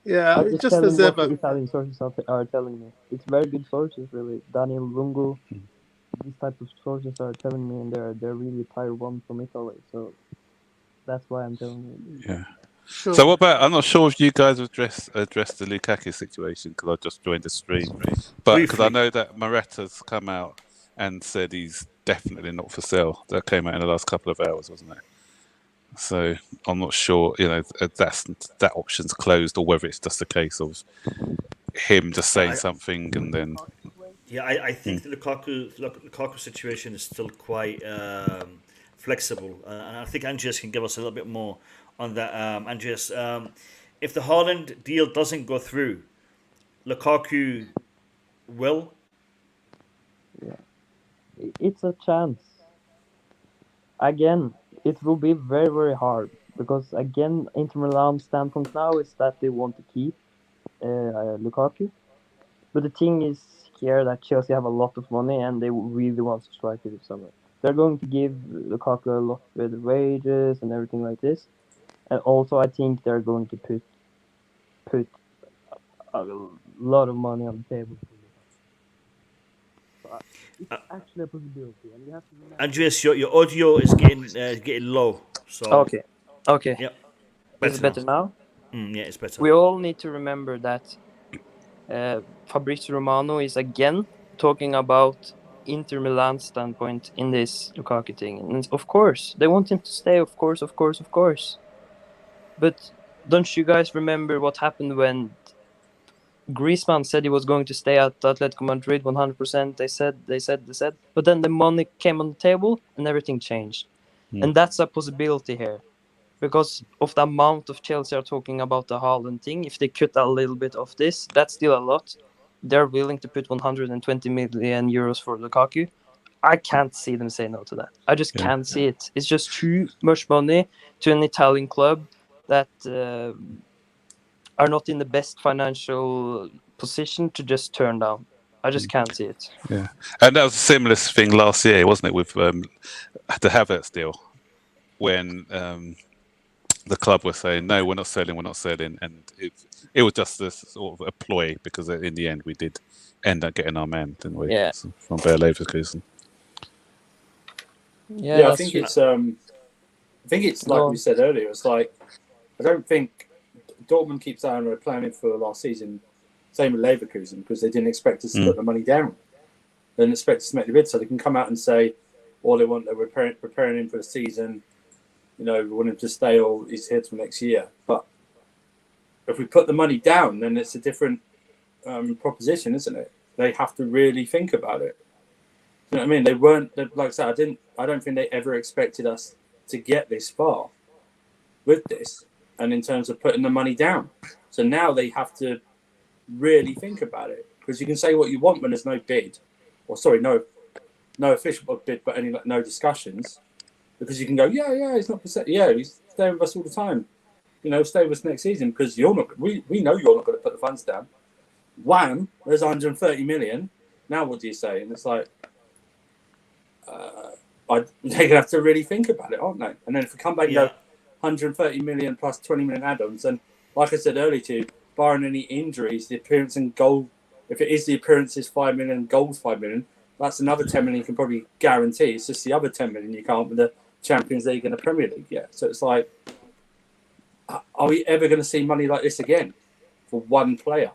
Yeah, I'm just just telling as what ever. the Italian sources are telling me. It's very good sources, really. Daniel Lungu, these type of sources are telling me, and they're really tier one from Italy. So that's why I'm telling you. Yeah. Sure. So what about? I'm not sure if you guys have addressed the Lukaku situation, because I just joined the stream, but because I know that Morata's come out and said he's definitely not for sale. That came out in the last couple of hours, wasn't it? So I'm not sure, that option's closed, or whether it's just a case of him just saying something and then. Yeah, I think the Lukaku situation is still quite flexible, and I think Andreas can give us a little bit more on that. Andreas, if the Haaland deal doesn't go through, Lukaku will. Yeah, it's a chance. Again, it will be very, very hard, because again, Inter Milan's standpoint now is that they want to keep Lukaku. But the thing is here that Chelsea have a lot of money, and they really want to strike it this summer. They're going to give Lukaku a lot with wages and everything like this. And also, I think they're going to put a lot of money on the table. So it's actually a possibility, and you have to remember. Andreas, your audio is getting low. So Okay. yeah, Is it better now? Yeah, it's better. We all need to remember that Fabrizio Romano is again talking about Inter Milan's standpoint in this Lukaku thing. And of course, they want him to stay, of course. But don't you guys remember what happened when Griezmann said he was going to stay at Atletico Madrid 100%? They said. But then the money came on the table and everything changed. And that's a possibility here. Because of the amount of Chelsea are talking about the Haaland thing, if they cut a little bit of this, that's still a lot. They're willing to put 120 million euros for Lukaku. I can't see them say no to that. I just can't see it. It's just too much money to an Italian club that are not in the best financial position to just turn down. I just can't see it. Yeah, and that was a similar thing last year, wasn't it, with the Havertz deal, when the club was saying, no, we're not selling, and it was just a sort of a ploy, because in the end we did end up getting our man, didn't we? Yeah. From Bayer Leverkusen. Yeah, I think it's like we said earlier. It's like, I don't think Dortmund keeps saying we're planning for last season. Same with Leverkusen, because they didn't expect us to put the money down. They didn't expect us to make the bid, so they can come out and say all they want. They're preparing him for the season. We want him to stay, or he's here till next year. But If we put the money down, then it's a different proposition, isn't it? They have to really think about it. You know what I mean? They weren't, like I said, I don't think they ever expected us to get this far with this, and in terms of putting the money down. So now they have to really think about it, because you can say what you want when there's no bid, or sorry, no official bid, but no discussions, because you can go, he's not he's staying with us all the time. You know, stay with us next season, because we know you're not going to put the funds down. Wham! There's 130 million. Now what do you say? And it's like, they're going to have to really think about it, aren't they? And then if we come back and go 130 million plus 20 million add-ons, and like I said earlier to you, barring any injuries, the appearance and goal, if it is the appearances 5 million, goals 5 million, that's another 10 million you can probably guarantee. It's just the other 10 million you can't with the Champions League and the Premier League yet. So it's like, are we ever going to see money like this again for one player?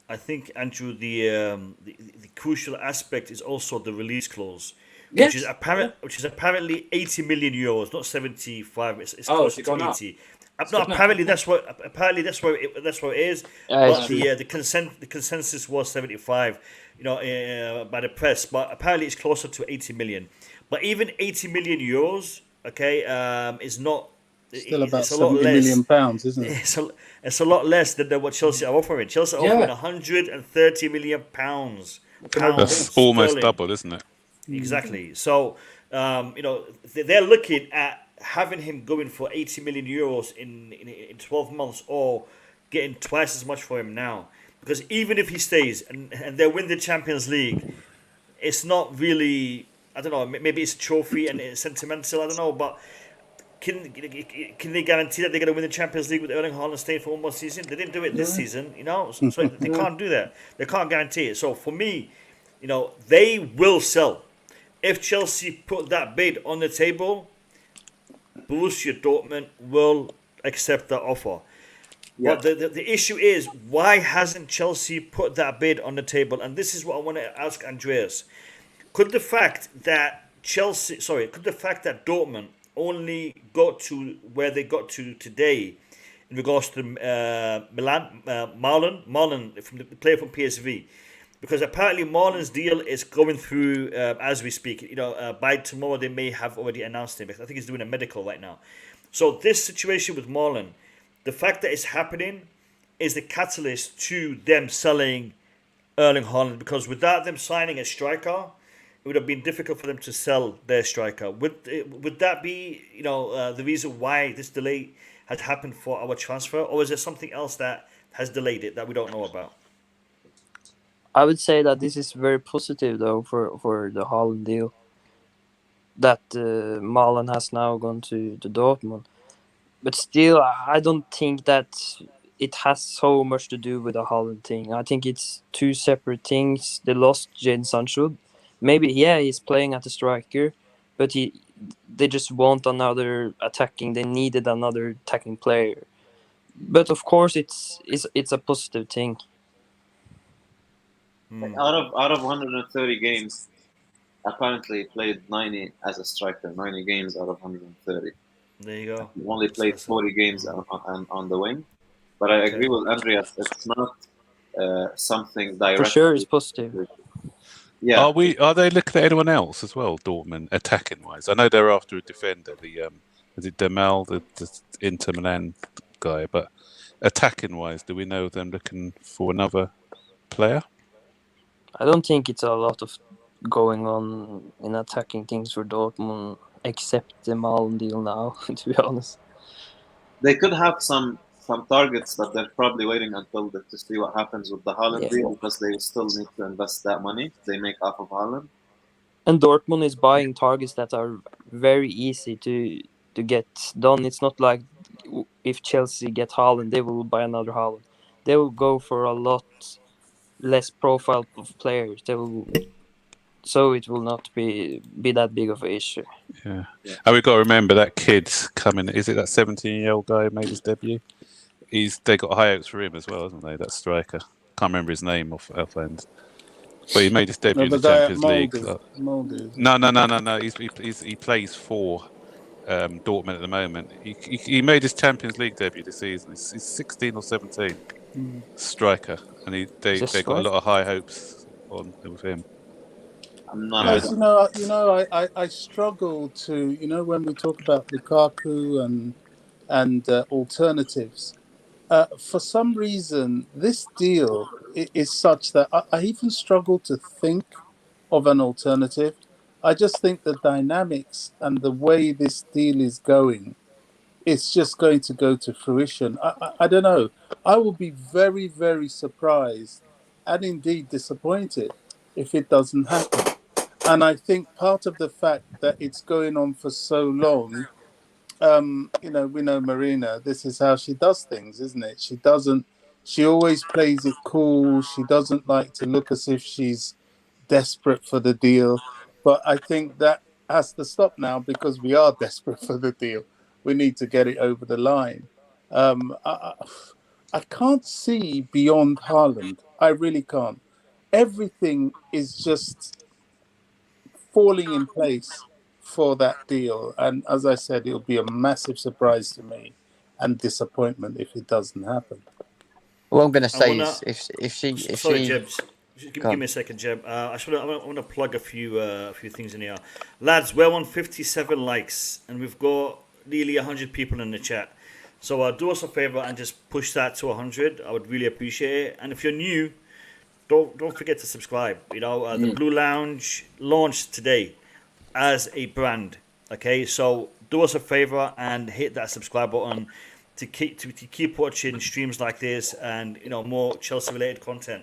I think, Andrew, the crucial aspect is also the release clause, Yes. which is apparently 80 million euros, not 75. It's it's closer gone to up. 80. No, apparently that's what it is. Yeah, But the consensus was 75. You know, by the press, but apparently it's closer to 80 million. But even 80 million euros, okay, is not. Still about it's a lot 70 less. million pounds, isn't it? It's a lot less than what Chelsea are offering. Chelsea are offering 130 million pounds. That's almost sterling. double, isn't it? Exactly. So, you know, they're looking at having him going for 80 million euros in 12 months, or getting twice as much for him now. Because even if he stays and they win the Champions League, it's not really, I don't know, maybe it's a trophy and it's sentimental, I don't know, but can they guarantee that they're going to win the Champions League with Erling Haaland staying for one more season? They didn't do it this season, you know, so they can't do that. They can't guarantee it. So for me, you know, they will sell. If Chelsea put that bid on the table, Borussia Dortmund will accept that offer. Yeah. But the issue is, why hasn't Chelsea put that bid on the table? And this is what I want to ask Andreas. Could the fact that Dortmund only got to where they got to today in regards to Marlon from the player from PSV, because apparently Marlon's deal is going through as we speak. You know, by tomorrow they may have already announced him. I think he's doing a medical right now. So this situation with Marlon, the fact that it's happening is the catalyst to them selling Erling Haaland, because without them signing a striker, it would have been difficult for them to sell their striker. Would that be, you know, the reason why this delay had happened for our transfer, or is there something else that has delayed it that we don't know about? I would say that this is very positive, though, for the Haaland deal. That Marlon has now gone to Dortmund. But still, I don't think that it has so much to do with the Haaland thing. I think it's two separate things. They lost Jadon Sancho. Maybe, he's playing at the striker, but they just want another attacking. They needed another attacking player. But of course, it's a positive thing. Out of 130 games, apparently he played 90 as a striker. 90 games out of 130. There you go. He only played 40 games on the wing. But I agree with Andreas. It's not something direct. For sure, it's positive. Yeah. Are they looking at anyone else as well, Dortmund, attacking wise? I know they're after a defender. Is it Demal, the Inter Milan guy? But attacking wise, do we know them looking for another player? I don't think it's a lot of going on in attacking things for Dortmund, except the Malm deal now, to be honest. They could have some targets that they're probably waiting until to see what happens with the Haaland deal, because they still need to invest that money they make off of Haaland. And Dortmund is buying targets that are very easy to get done. It's not like if Chelsea get Haaland, they will buy another Haaland. They will go for a lot less profile of players. So it will not be that big of an issue. Yeah. And we've got to remember that kid's coming. Is it that 17-year-old guy who made his debut? They got high hopes for him as well, haven't they? That striker. Can't remember his name offhand. But he made his debut in the Champions League. No. He plays for Dortmund at the moment. He made his Champions League debut this season. He's 16 or 17 striker, and they got a lot of high hopes on with him. I'm not. Yes, I struggle to, when we talk about Lukaku and alternatives. For some reason, this deal is such that I even struggle to think of an alternative. I just think the dynamics and the way this deal is going, it's just going to go to fruition. I don't know. I will be very, very surprised and indeed disappointed if it doesn't happen. And I think part of the fact that it's going on for so long, we know Marina, this is how she does things, isn't it? She always plays it cool. She doesn't like to look as if she's desperate for the deal. But I think that has to stop now because we are desperate for the deal. We need to get it over the line. I can't see beyond Haaland. I really can't. Everything is just falling in place for that deal. And as I said, it'll be a massive surprise to me and disappointment if it doesn't happen. What I'm going to say is if Sorry, Jebs. Give me a second, Jeb. I want to plug a few things in here. Lads, we're on 57 likes and we've got nearly 100 people in the chat. So do us a favor and just push that to 100. I would really appreciate it. And if you're new, don't forget to subscribe. The Blue Lounge launched today as a brand. Okay, so do us a favor and hit that subscribe button to keep watching streams like this and more Chelsea related content.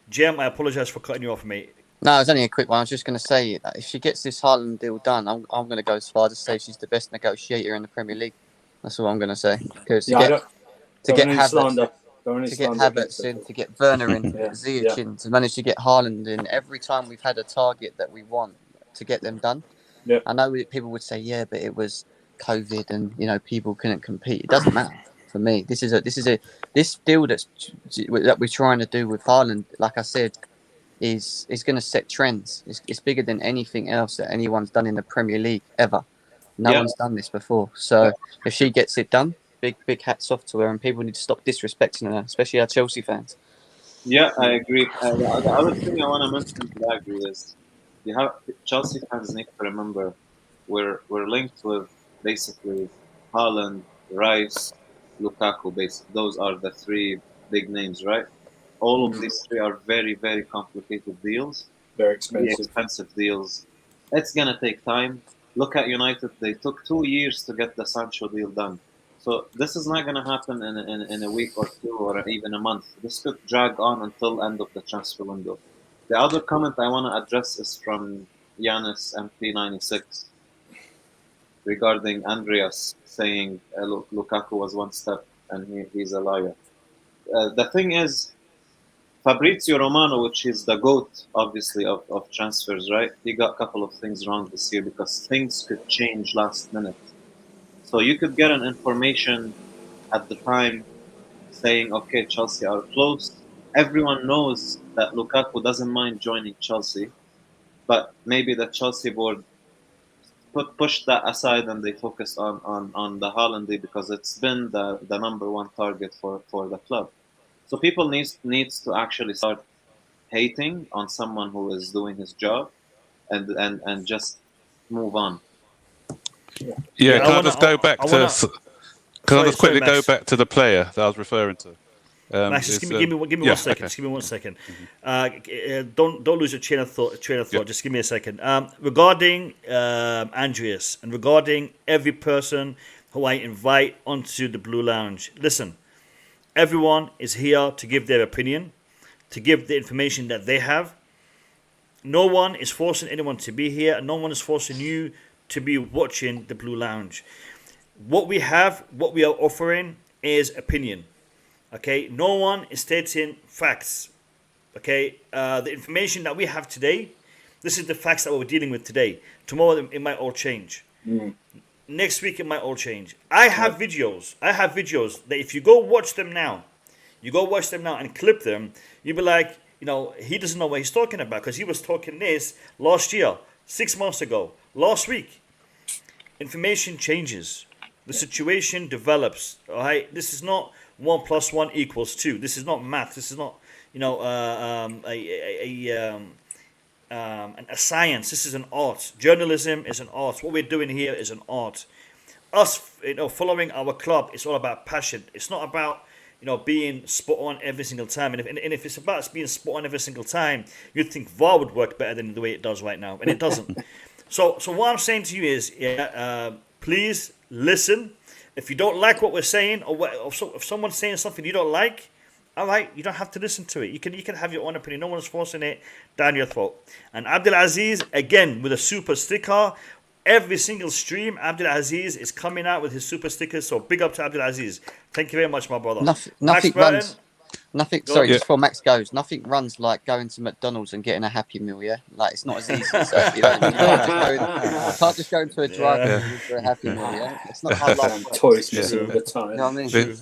Jem, I apologize for cutting you off, mate. No, it was only a quick one. I was just going to say that if she gets this Haaland deal done, I'm going to go as far as to say she's the best negotiator in the Premier League. That's all I'm going to say. Because to get Havertz in, to get Werner in, to get Ziyech in, to manage to get Haaland in, every time we've had a target that we want to get them done. Yeah. I know people would say, but it was COVID and people couldn't compete. It doesn't matter for me. This deal that we're trying to do with Haaland, like I said, is going to set trends. It's bigger than anything else that anyone's done in the Premier League ever. No one's done this before. So if she gets it done, big hats off to her, and people need to stop disrespecting her, especially our Chelsea fans. Yeah, I agree. The other thing I want to mention to that agree is Chelsea fans need to remember we're linked with basically Haaland, Rice, Lukaku. Basically, those are the three big names, right? All of these three are very, very complicated deals. Very expensive deals. It's gonna take time. Look at United; they took 2 years to get the Sancho deal done. So this is not gonna happen in a week or two or even a month. This could drag on until end of the transfer window. The other comment I want to address is from Giannis MP96 regarding Andreas saying Lukaku was one step and he's a liar. The thing is, Fabrizio Romano, which is the GOAT, obviously, of transfers, right? He got a couple of things wrong this year because things could change last minute. So you could get an information at the time saying, okay, Chelsea are close. Everyone knows that Lukaku doesn't mind joining Chelsea, but maybe the Chelsea board pushed that aside and they focused on the Haaland deal because it's been the number one target for the club. So people needs to actually start hating on someone who is doing his job and just move on. Yeah, can I just go back to the player that I was referring to? Max, just give me 1 second. Okay. Just give me 1 second. Don't lose your train of thought. Yep. Just give me a second. Regarding Andreas and regarding every person who I invite onto the Blue Lounge, listen. Everyone is here to give their opinion, to give the information that they have. No one is forcing anyone to be here, and no one is forcing you to be watching the Blue Lounge. What we are offering is opinion. Okay, no one is stating facts. Okay, the information that we have today, this is the facts that we're dealing with today. Tomorrow it might all change. Next week it might all change. I have videos that if you go watch them now and clip them, you'll be like, he doesn't know what he's talking about because he was talking this last year, 6 months ago, last week. information changes. The situation develops. All right, this is not 1+1 = 2. This is not math. This is not a science. This is an art. Journalism is an art. What we're doing here is an art. Us, following our club, it's all about passion. It's not about being spot on every single time. And if it's about being spot on every single time, you'd think VAR would work better than the way it does right now, and it doesn't. So what I'm saying to you is, please listen. If you don't like what we're saying, or if someone's saying something you don't like, all right, you don't have to listen to it. You can have your own opinion. No one's forcing it down your throat. And Abdelaziz, again, with a super sticker. Every single stream, Abdelaziz is coming out with his super stickers. So big up to Abdelaziz. Thank you very much, my brother. Nothing runs. Nothing. Sorry, just before Max goes, nothing runs like going to McDonald's and getting a Happy Meal. Yeah, like it's not as easy as that. You can't just go into a drive-thru for a Happy Meal. Yeah, it's not how life works. Toys all the time. You know what I mean?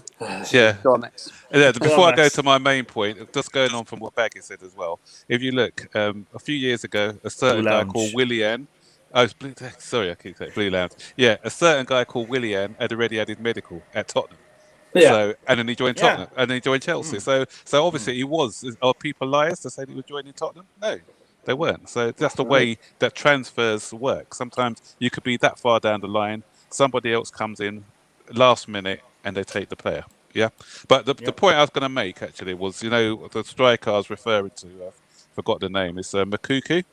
Yeah. Go on, Max. Before I go to my main point, just going on from what Baggy said as well. If you look, a few years ago, a certain guy called Willian. Sorry, I keep saying Blue Lounge. Yeah, a certain guy called Willian had already had his medical at Tottenham. Yeah. So, and then he joined Tottenham, and then he joined Chelsea. So obviously he was. Are people liars to say he was joining Tottenham? No, they weren't. So that's the way that transfers work. Sometimes you could be that far down the line, somebody else comes in last minute, and they take the player. Yeah. But the point I was going to make actually was, the striker I was referring to, I forgot the name. It's Makuku.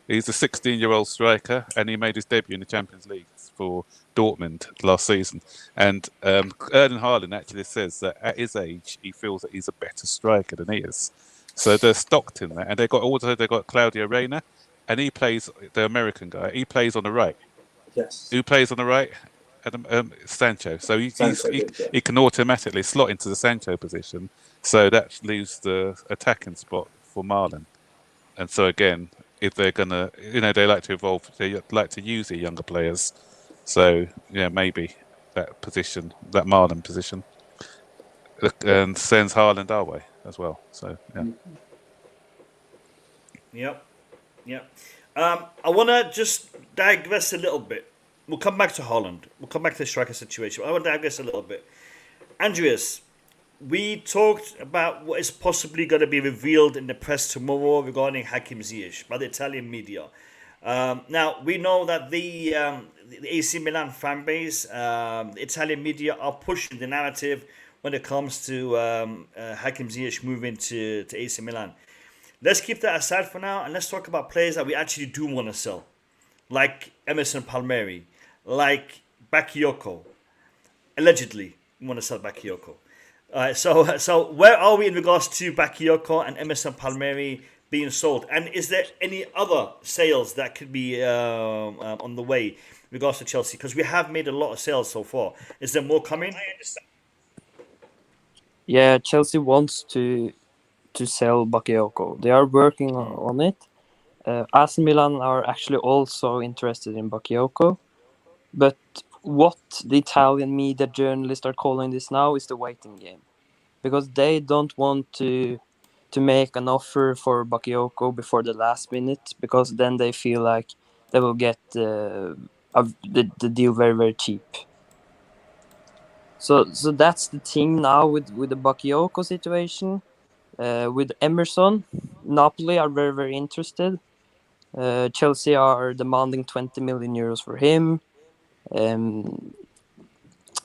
He's a 16-year-old striker, and he made his debut in the Champions League for Dortmund last season. And Erling Haaland actually says that at his age, he feels that he's a better striker than he is. So they're stocked in that. And they got Claudio Reyna, and he plays, the American guy, he plays on the right. Yes. Who plays on the right? Sancho. So he can automatically slot into the Sancho position. So that leaves the attacking spot for Marlon. And so again, if they're gonna, they like to evolve, they like to use the younger players. So maybe that position, that Marlon position, and sends Haaland our way as well. So Yep. I want to just digress a little bit. We'll come back to Haaland. We'll come back to the striker situation. I want to digress a little bit. Andreas, we talked about what is possibly going to be revealed in the press tomorrow regarding Hakim Ziyech by the Italian media. Now, we know that the AC Milan fan base, the Italian media are pushing the narrative when it comes to Hakim Ziyech moving to AC Milan. Let's keep that aside for now, and let's talk about players that we actually do want to sell, like Emerson Palmieri, like Bakayoko. Allegedly, we want to sell Bakayoko. So where are we in regards to Bakayoko and Emerson Palmieri being sold? And is there any other sales that could be on the way in regards to Chelsea? Because we have made a lot of sales so far. Is there more coming? Yeah, Chelsea wants to sell Bakayoko. They are working on it. AC Milan are actually also interested in Bakayoko. But what the Italian media journalists are calling this now is the waiting game. Because they don't want to make an offer for Bakayoko before the last minute, because then they feel like they will get the deal very, very cheap. So that's the thing now with the Bakayoko situation. With Emerson, Napoli are very, very interested. Chelsea are demanding 20 million euros for him. And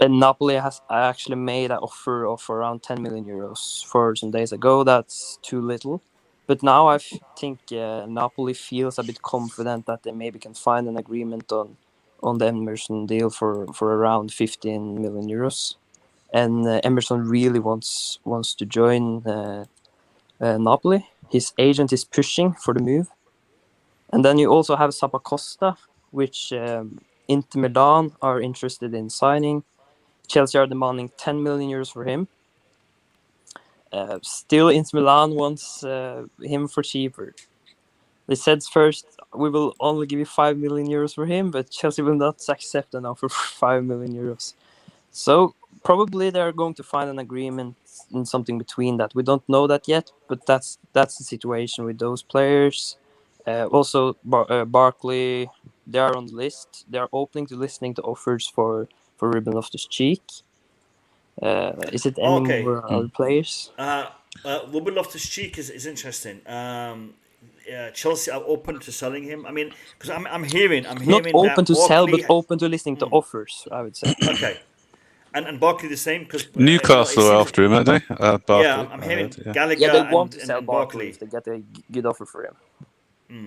Napoli has actually made an offer of around 10 million euros for some days ago. That's too little. But now I think Napoli feels a bit confident that they maybe can find an agreement on the Emerson deal for around 15 million euros. And Emerson really wants to join Napoli. His agent is pushing for the move. And then you also have Zappacosta, which Inter Milan are interested in signing. Chelsea are demanding 10 million euros for him. Still, Inter Milan wants him for cheaper. They said first, we will only give you 5 million euros for him, but Chelsea will not accept an offer for 5 million euros. So probably they're going to find an agreement in something between that. We don't know that yet, but that's the situation with those players. Also, Barkley, they are on the list. They are open to listening to offers for Ruben Loftus-Cheek. Is it any Okay. more other players? Ruben Loftus-Cheek is interesting. Chelsea are open to selling him. I mean, because I'm hearing Not open that to sell, but Barkley. open to listening to offers, I would say. Okay, and Barkley the same because Newcastle are after him, aren't they? Barkley, yeah, I'm I hearing heard, yeah. Gallagher Yeah, they want to and, sell and Barkley Barkley. if they get a good offer for him.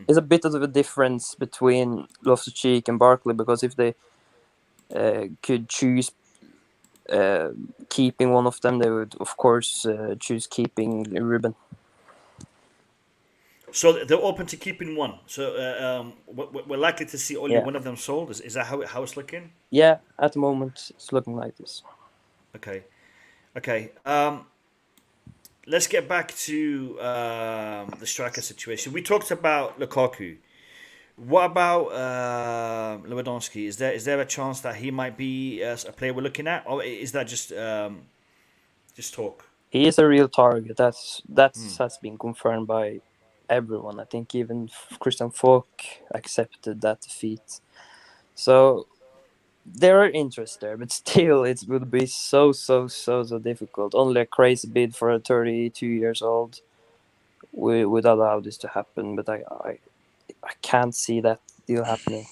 There's a bit of a difference between Loftus-Cheek and Barkley, because if they could choose keeping one of them, they would, of course, choose keeping Ruben. So they're open to keeping one. So we're likely to see only Yeah. one of them sold. Is that how it's looking? Yeah, at the moment, it's looking like this. Okay. Let's get back to the striker situation. We talked about Lukaku. What about Lewandowski? Is there a chance that he might be a player we're looking at, or is that just talk? He is a real target. That's has been confirmed by everyone. I think even Christian Falk accepted that defeat. So there are interest there, but still it will be so difficult. Only a crazy bid for a 32 years old would allow this to happen, but I can't see that deal happening.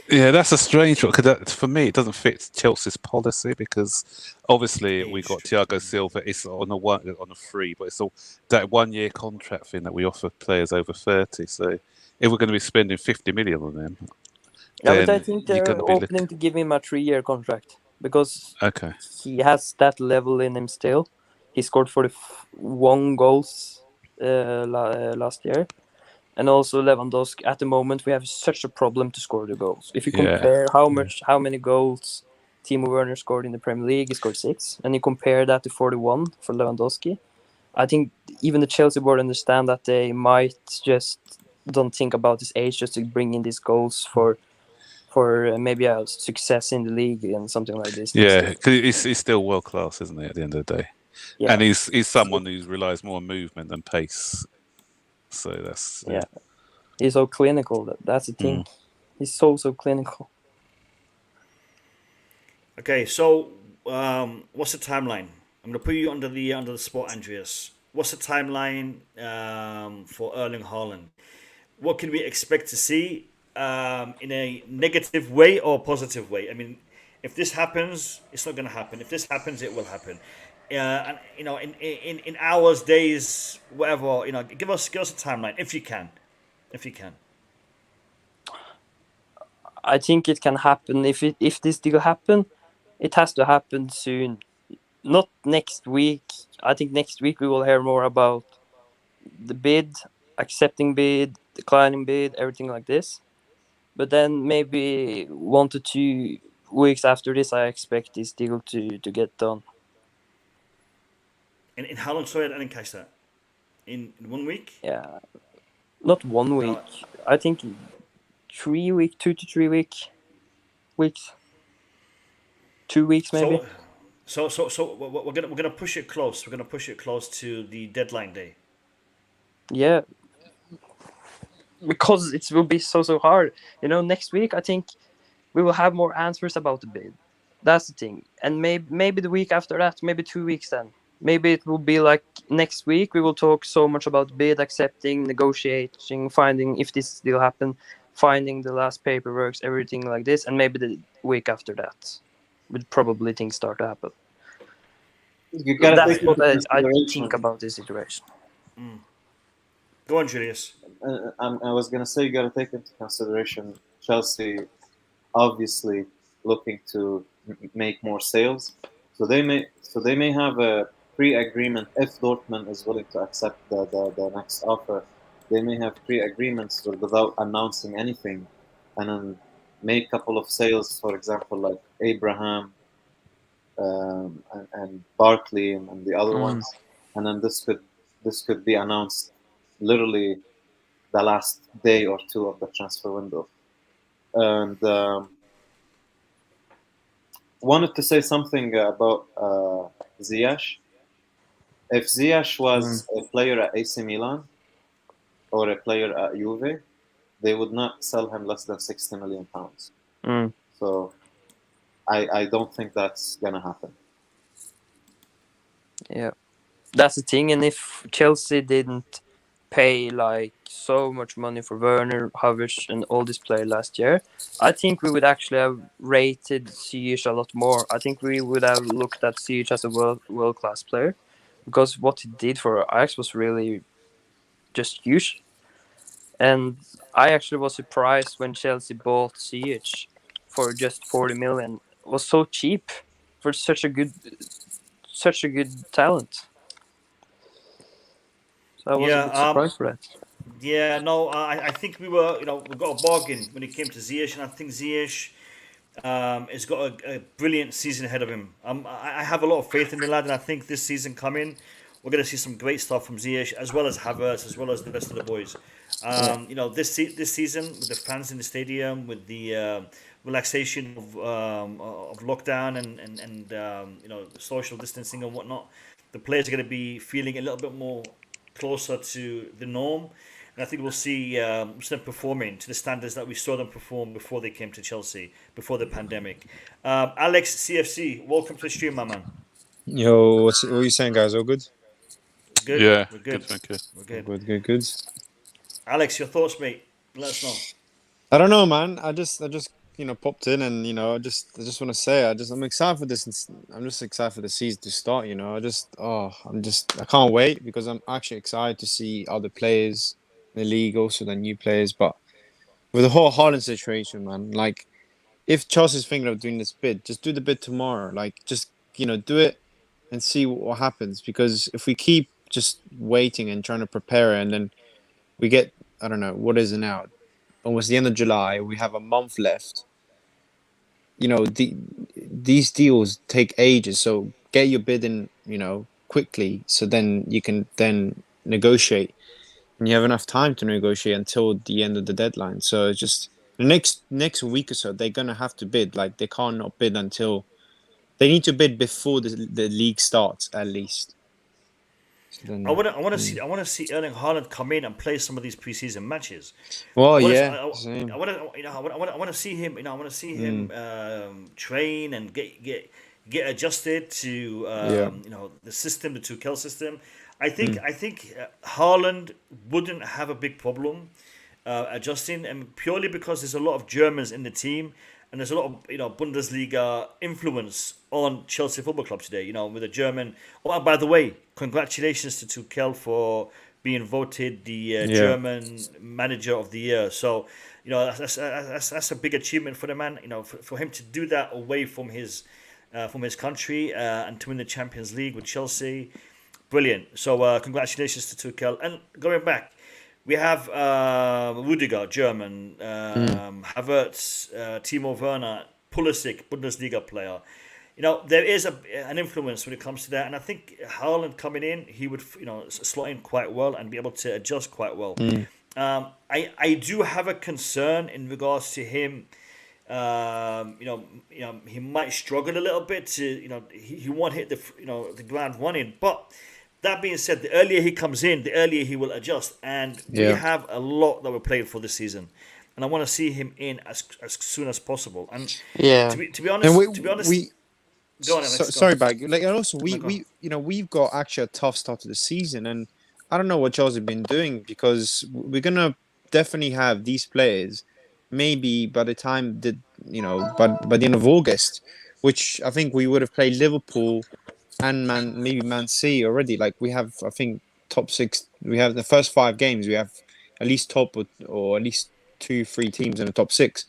Yeah, that's a strange one, because for me it doesn't fit Chelsea's policy, because obviously we got Thiago Silva. It's on a free, but it's all that 1 year contract thing that we offer players over 30. So if we're going to be spending 50 million on them, Yeah, but I then think you're they're going to be opening to give him a 3-year contract, because okay. he has that level in him still. He scored 41 goals last year. And also Lewandowski, at the moment, we have such a problem to score the goals. If you compare how many goals Timo Werner scored in the Premier League, he scored 6, and you compare that to 41 for Lewandowski, I think even the Chelsea board understand that they might just don't think about his age, just to bring in these goals for maybe a success in the league and something like this. Yeah, because he's still world class, isn't he? At the end of the day, Yeah. And he's someone who relies more on movement than pace. So that's yeah. He's so clinical. That's the thing. He's so clinical. Okay, so what's the timeline? I'm gonna put you under the spot, Andreas. What's the timeline for Erling Haaland? What can we expect to see in a negative way or positive way? I mean, if this happens, it's not gonna happen. If this happens, it will happen. And in hours, days, whatever. Give us a timeline if you can. I think it can happen. If this deal happen, it has to happen soon. Not next week. I think next week we will hear more about the bid, accepting bid, declining bid, everything like this. But then maybe 1 to 2 weeks after this, I expect this deal to get done. And in how long? Sorry, I didn't catch that. In 1 week? Yeah, not 1 week. I think 3 weeks, 2 to 3 weeks. 2 weeks maybe. So we're gonna push it close. We're gonna push it close to the deadline day. Yeah, because it will be so hard. Next week I think we will have more answers about the bid. That's the thing. And maybe the week after that, maybe 2 weeks then. Maybe it will be like next week we will talk so much about bid, accepting, negotiating, finding if this deal happen, finding the last paperwork, everything like this, and maybe the week after that would probably things start to happen. That's what I think about this situation. Go on, Julius. I was going to say you got to take into consideration Chelsea obviously looking to make more sales. So they may have a pre-agreement if Dortmund is willing to accept the next offer. They may have pre-agreements without announcing anything, and then make a couple of sales, for example, like Abraham and Barkley and the other ones, and then this could be announced literally the last day or two of the transfer window. And wanted to say something about Ziyech. If Ziyech was a player at AC Milan or a player at Juve, they would not sell him less than £60 million. Mm. So I don't think that's gonna happen. Yeah, that's the thing. And if Chelsea didn't pay like so much money for Werner, Havertz, and all this player last year, I think we would actually have rated Ziyech a lot more. I think we would have looked at Ziyech as a world class player, because what he did for Ajax was really just huge. And I actually was surprised when Chelsea bought Ziyech for just 40 million. It was so cheap for such a good talent. So I was a bit surprised for that. Yeah, no, I think we got a bargain when it came to Ziyech, and I think Ziyech has got a brilliant season ahead of him. I have a lot of faith in the lad, and I think this season coming, we're going to see some great stuff from Ziyech, as well as Havertz, as well as the rest of the boys. This season, with the fans in the stadium, with the relaxation of lockdown and social distancing and whatnot, the players are going to be feeling a little bit more closer to the norm. And I think we'll see them performing to the standards that we saw them perform before they came to Chelsea, before the pandemic. Alex CFC, welcome to the stream, my man. Yo, what are you saying, guys? All good? Good. Yeah, We're good. thank you. We're good. Good. Alex, your thoughts, mate? Let us know. I don't know, man. I just popped in, and I just want to say I'm excited for this. I'm just excited for the season to start. I can't wait, because I'm actually excited to see other players in the league, also the new players. But with the whole Haaland situation, man, like, if Chelsea's thinking of doing this bid, just do the bid tomorrow. Like, just do it and see what happens. Because if we keep just waiting and trying to prepare, and then we get, I don't know, what is it now? Almost the end of July, we have a month left. These deals take ages, so get your bid in, quickly, so then you can then negotiate, and you have enough time to negotiate until the end of the deadline. So it's just the next week or so, they're gonna have to bid. Like, they can't not bid until they need to bid before the league starts, at least. So then, I want to see Erling Haaland come in and play some of these preseason matches. Well, I same. want to see him. I want to see him train and get adjusted to the system, the Tuchel system. I think Haaland wouldn't have a big problem adjusting, and purely because there's a lot of Germans in the team, and there's a lot of Bundesliga influence on Chelsea Football Club today. With a German. Oh, by the way, congratulations to Tuchel for being voted the German Manager of the Year. So that's a big achievement for the man. For him to do that away from his country and to win the Champions League with Chelsea, brilliant. So congratulations to Tuchel. And going back, we have Rudiger, German, Havertz, Timo Werner, Pulisic, Bundesliga player. There is an influence when it comes to that, and I think Haaland coming in, he would slot in quite well and be able to adjust quite well. I do have a concern in regards to him. He might struggle a little bit to he won't hit the ground running, but. That being said, the earlier he comes in, the earlier he will adjust. And we have a lot that we're playing for this season. And I want to see him in as soon as possible. And to be honest, go on, Alex, sorry, Bag. Like, and also we've got actually a tough start to the season, and I don't know what Chelsea have been doing, because we're gonna definitely have these players maybe by the time by the end of August, which I think we would have played Liverpool and Man City already. Like, we have, I think, top 6. We have the first 5 games. We have at least top or at least 2-3 teams in the top 6.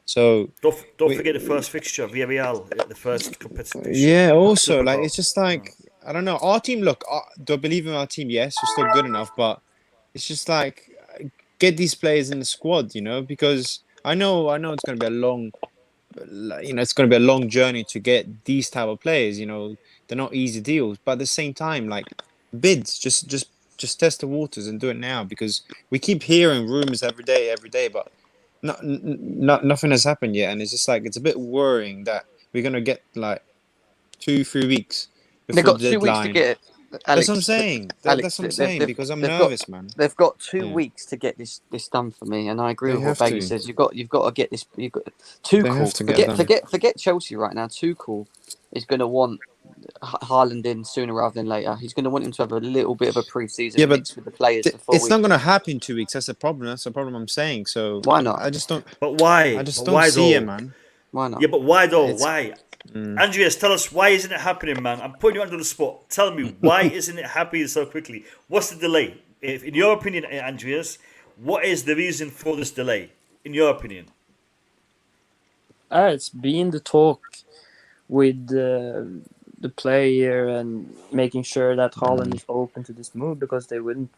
So don't forget the first fixture, Villarreal, the first competitive fixture. Yeah. Also, like, it's just like, I don't know. Our team, look, do I believe in our team? Yes, we're still good enough, but it's just like, get these players in the squad, because I know it's going to be a long. It's going to be a long journey to get these type of players. They're not easy deals, but at the same time, like, bids, just test the waters and do it now, because we keep hearing rumors every day, but nothing has happened yet, and it's just like, it's a bit worrying that we're going to get like 2-3 weeks before They've got the 2 weeks to deadline. get it. Alex, That's what I'm saying. Alex, That's what I'm they've- saying they've- because I'm they've nervous, man. They've got 2 Yeah. weeks to get this done for me, and I agree They with what have Baggy to. says. You've got to get this. You've got They Tuchel. have to get done. Forget Chelsea right now. Tuchel is going to want Haaland in sooner rather than later. He's going to want him to have a little bit of a pre-season Yeah, but mix with the players before It's not going to happen in 2 weeks. That's the problem. That's the problem I'm saying. So Why not? I just don't. But why? I just But don't why see though? it, man. Why not? Yeah, but why though? It's- Why? Andreas, tell us, why isn't it happening, man? I'm putting you under the spot. Tell me, why isn't it happening so quickly? What's the delay? If, in your opinion, Andreas, what is the reason for this delay? In your opinion? It's been the talk with the player and making sure that Haaland is open to this move, because they wouldn't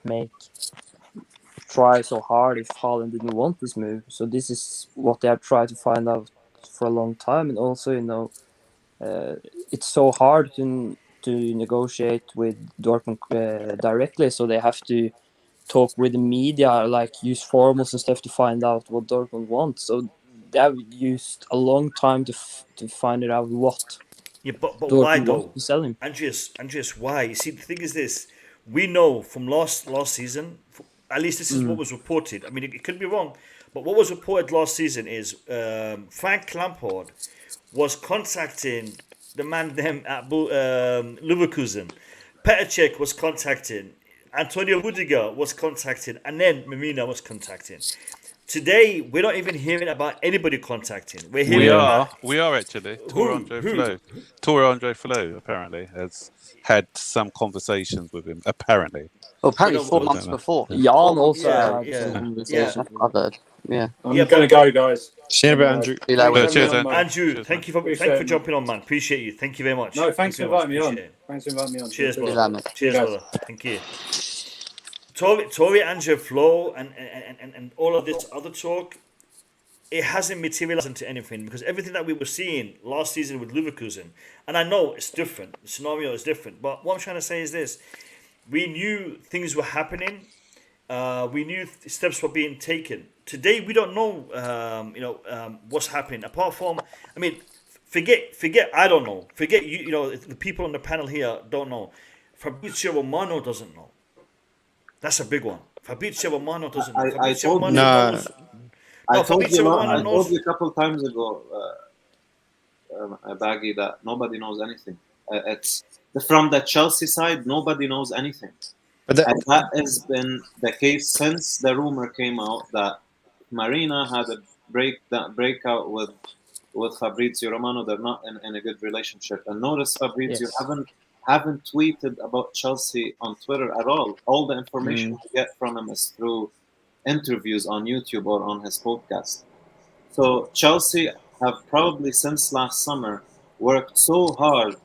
try so hard if Haaland didn't want this move. So this is what they have tried to find out for a long time. And also, it's so hard to negotiate with Dortmund directly, so they have to talk with the media, like use formals and stuff to find out what Dortmund wants. So they have used a long time to find it out what Yeah, but Dortmund why though? wants to sell him. Andreas, why? You see, the thing is this: we know from last season, at least this is what was reported. I mean, it could be wrong, but what was reported last season is Frank Lampard was contacting the man them at Leverkusen. Petr Cech was contacting. Antonio Rudiger was contacting, and then Marina was contacting. Today, we're not even hearing about anybody contacting. We're hearing We are actually. Tor Andre Flo apparently has had some conversations with him. Apparently. Well, apparently You know, 4 I months don't know. before. Jan also had yeah. some conversations. I've heard. Yeah. I'm Yeah, going to go, guys. See you in a bit, Andrew. See you later. Thanks for Cheers, having me on, mate. Andrew, Cheers, thank you Appreciate for it, jumping on, man. Appreciate you. Thank you very much. No, thanks for Thank you very inviting me much. on. Appreciate it. Thanks for inviting me on. Cheers, Cheers, brother. mate. Cheers, Guys. brother. Thank you. Tory Andrew Flo and all of this other talk, it hasn't materialized into anything, because everything that we were seeing last season with Leverkusen, and I know it's different, the scenario is different, but what I'm trying to say is this: we knew things were happening, we knew steps were being taken. Today we don't know, what's happening. Apart from, I mean, forget. I don't know. Forget you. You know, the people on the panel here don't know. Fabrizio Romano doesn't know. That's a big one. Fabrizio Romano doesn't know. I Fabrizio told Romano you- knows. I No, told Fabrizio you, Romano I knows. told you a couple of times ago, Baggy, that nobody knows anything. It's from the Chelsea side, nobody knows anything. But And that has been the case since the rumor came out that Marina had a breakout with Fabrizio Romano. They're not in a good relationship. And notice Fabrizio Yes. haven't tweeted about Chelsea on Twitter at all. All the information we get from him is through interviews on YouTube or on his podcast. So Chelsea have probably since last summer worked so hard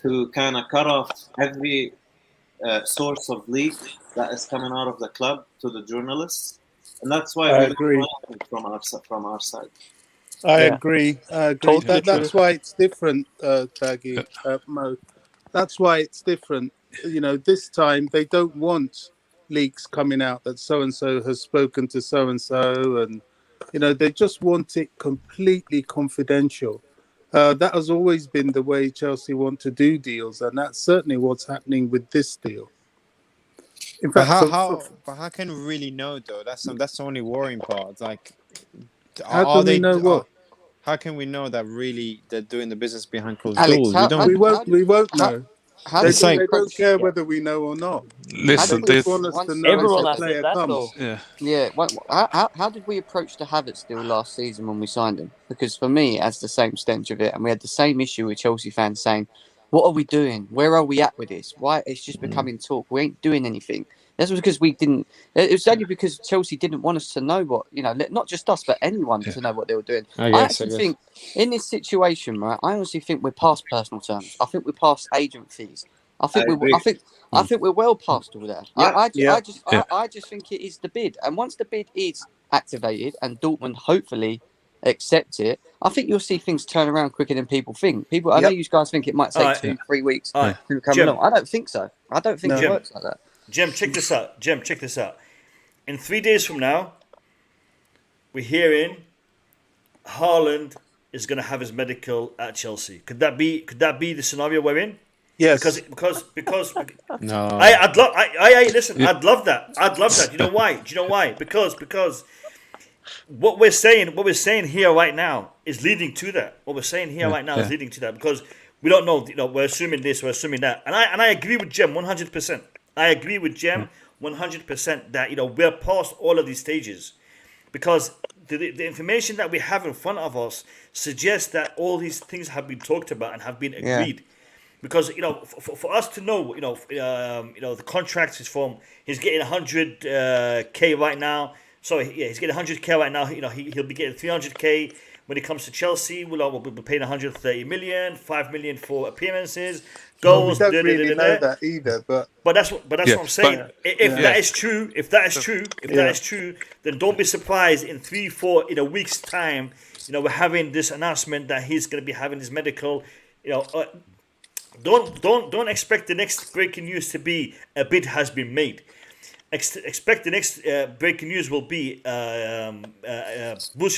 to kind of cut off every source of leak that is coming out of the club to the journalists, and that's why I we don't agree. know anything from our side. I Yeah. agree. Totally That's true. why it's different, Baggy, Mo. That's why it's different. You know, this time they don't want leaks coming out that so and so has spoken to so and so, and they just want it completely confidential. That has always been the way Chelsea want to do deals, and that's certainly what's happening with this deal. In But fact, how can we really know though? That's the only worrying part. Like, how can we know what? How can we know that really they're doing the business behind closed Alex, doors? how- We don't. We won't how- know. How They did It's we like- don't approach? care whether we know or not. Listen, How They did just this. want us to once- know Everyone if has the said player that, comes. though. Yeah. Yeah, how did we approach the Havertz deal last season when we signed him? Because for me, it has the same stench of it, and we had the same issue with Chelsea fans saying, "What are we doing? Where are we at with this? Why it's just becoming talk? We ain't doing anything." That's because we didn't. It was only because Chelsea didn't want us to know what not just us, but anyone to know what they were doing. I I guess. actually think in this situation, right? I honestly think we're past personal terms. I think we're past agent fees. I think I agree. I think we're well past all that. Yeah, I just think it is the bid, and once the bid is activated and Dortmund hopefully accept it, I think you'll see things turn around quicker than people think. I know you guys think it might take Alright. 2-3 weeks Alright. to come Jim. along. I don't think so. I don't think No. it works like that. Jim, check this out. In 3 days from now, we're hearing Haaland is going to have his medical at Chelsea. Could that be the scenario we're in? Yes. Because No. I'd love that. I'd love that. Do you know why? Because what we're saying here right now is leading to that. What we're saying here right now is leading to that, because we don't know. We're assuming this, we're assuming that, and I agree with Jem 100%. I agree with Jem 100% that we're past all of these stages, because the information that we have in front of us suggests that all these things have been talked about and have been agreed. Because for us to know, the contract is from, he's getting 100k right now. So he's getting 100k right now. He'll be getting 300k when it comes to Chelsea. We'll be paying 130 million, 5 million for appearances, goals. We don't really know that either, but that's what I'm saying. If that is true, then don't be surprised in 3-4 in a week's time. We're having this announcement that he's going to be having his medical. Don't expect the next breaking news to be a bid has been made. Expect the next breaking news will be Borussia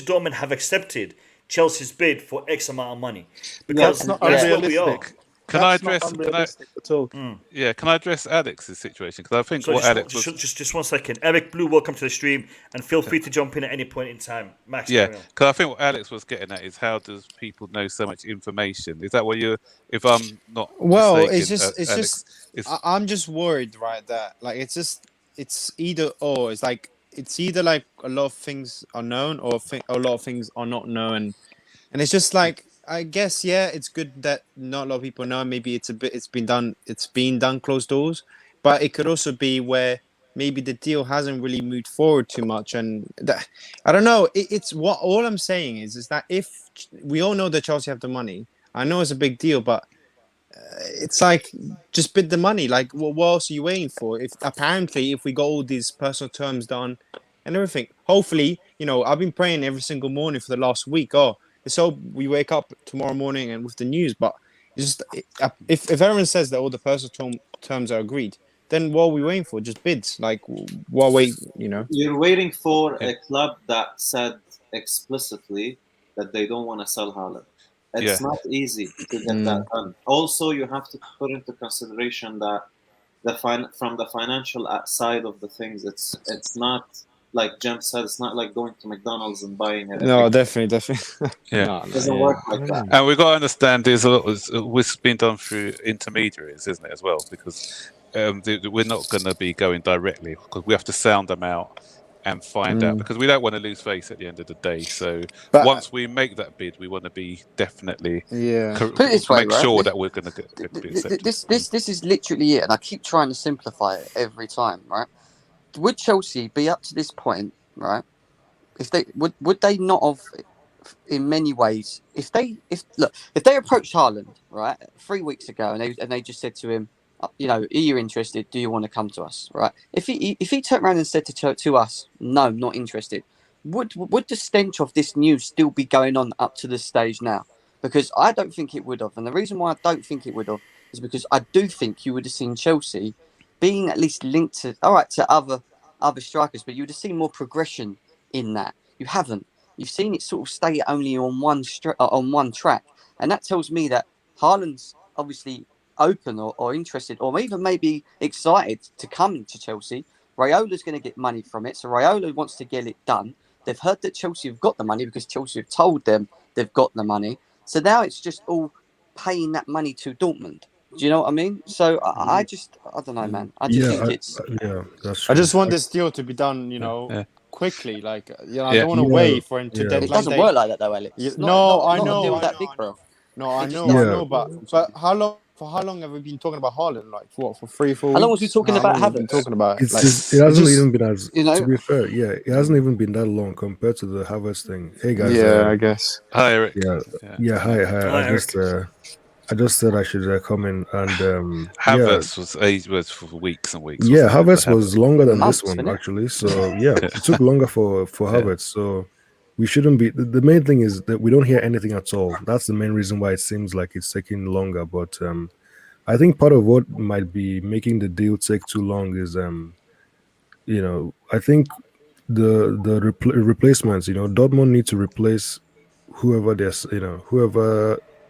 Dortmund have accepted Chelsea's bid for X amount of money, because it's not that's what we are. unrealistic. Can I That's not address? unrealistic at all. Can I address Alex's situation? Because I think So what Alex was. just 1 second. Eric Blue, welcome to the stream, and feel free to jump in at any point in time. Max, Yeah, carry on. because I think what Alex was getting at is, how does people know so much information? Is that what you're? If I'm not Well, mistaken, it's Alex, just I'm just worried, right? That like it's either or. It's either like a lot of things are known, or a lot of things are not known, and it's just like, I guess, it's good that not a lot of people know. Maybe it's been done closed doors, but it could also be where maybe the deal hasn't really moved forward too much, and I don't know. It's what all I'm saying is that if we all know that Chelsea have the money, I know it's a big deal, but it's like, just bid the money. Like, what else are you waiting for? If we got all these personal terms done and everything, hopefully, I've been praying every single morning for the last week. So we wake up tomorrow morning and with the news, but just if everyone says that all the personal terms are agreed, then what are we waiting for? Just bids. Like, what wait? You're waiting for a club that said explicitly that they don't want to sell Haaland. It's not easy to get that done. Also, you have to put into consideration that from the financial side of the things, it's not like Jem said. It's not like going to McDonald's and buying it. No, definitely. Yeah, It doesn't work like that. and we've got to understand there's a lot. It's been done through intermediaries, isn't it, as well? Because we're not going to be going directly, because we have to sound them out and find out, because we don't want to lose face at the end of the day. So once we make that bid, we want to be definitely Put it this way, make right? sure that we're going to get be accepted. This is literally it, and I keep trying to simplify it every time, right? Would Chelsea be up to this point, right? If they would they not have, in many ways, if they approached Haaland, right, 3 weeks ago, and they just said to him, are you interested? Do you want to come to us? Right? If he turned around and said to us, no, not interested, would the stench of this news still be going on up to this stage now? Because I don't think it would have, and the reason why I don't think it would have is because I do think you would have seen Chelsea being at least linked to other strikers, but you would have seen more progression in that. You haven't. You've seen it sort of stay only on one track, and that tells me that Haaland's obviously open or interested, or even maybe excited to come to Chelsea. Rayola's going to get money from it, so Raiola wants to get it done. They've heard that Chelsea have got the money because Chelsea have told them they've got the money. So now it's just all paying that money to Dortmund. Do you know what I mean? So I don't know, man. I just think it's. That's true. I just want this deal to be done, quickly. Like, I don't want to wait for him to deadline. It doesn't work like that, though, Alex. I know. Not that big, bro. No, I know, but how long? For how long have we been talking about Haaland? Like, what, for 3-4 weeks? How long was we talking about Havertz? Talking about It's like, just, it hasn't even been as, you know, to be fair, it hasn't even been that long compared to the Havertz thing. Hey guys, I guess. Hi, Eric. Hi. I just said I should come in and Havertz was for weeks and weeks. Yeah, Havertz was longer than Months, this one wasn't it? actually. So it took longer for Havertz. So we shouldn't be. The main thing is that we don't hear anything at all. That's the main reason why it seems like it's taking longer. But I think part of what might be making the deal take too long is I think the replacements. Dortmund need to replace whoever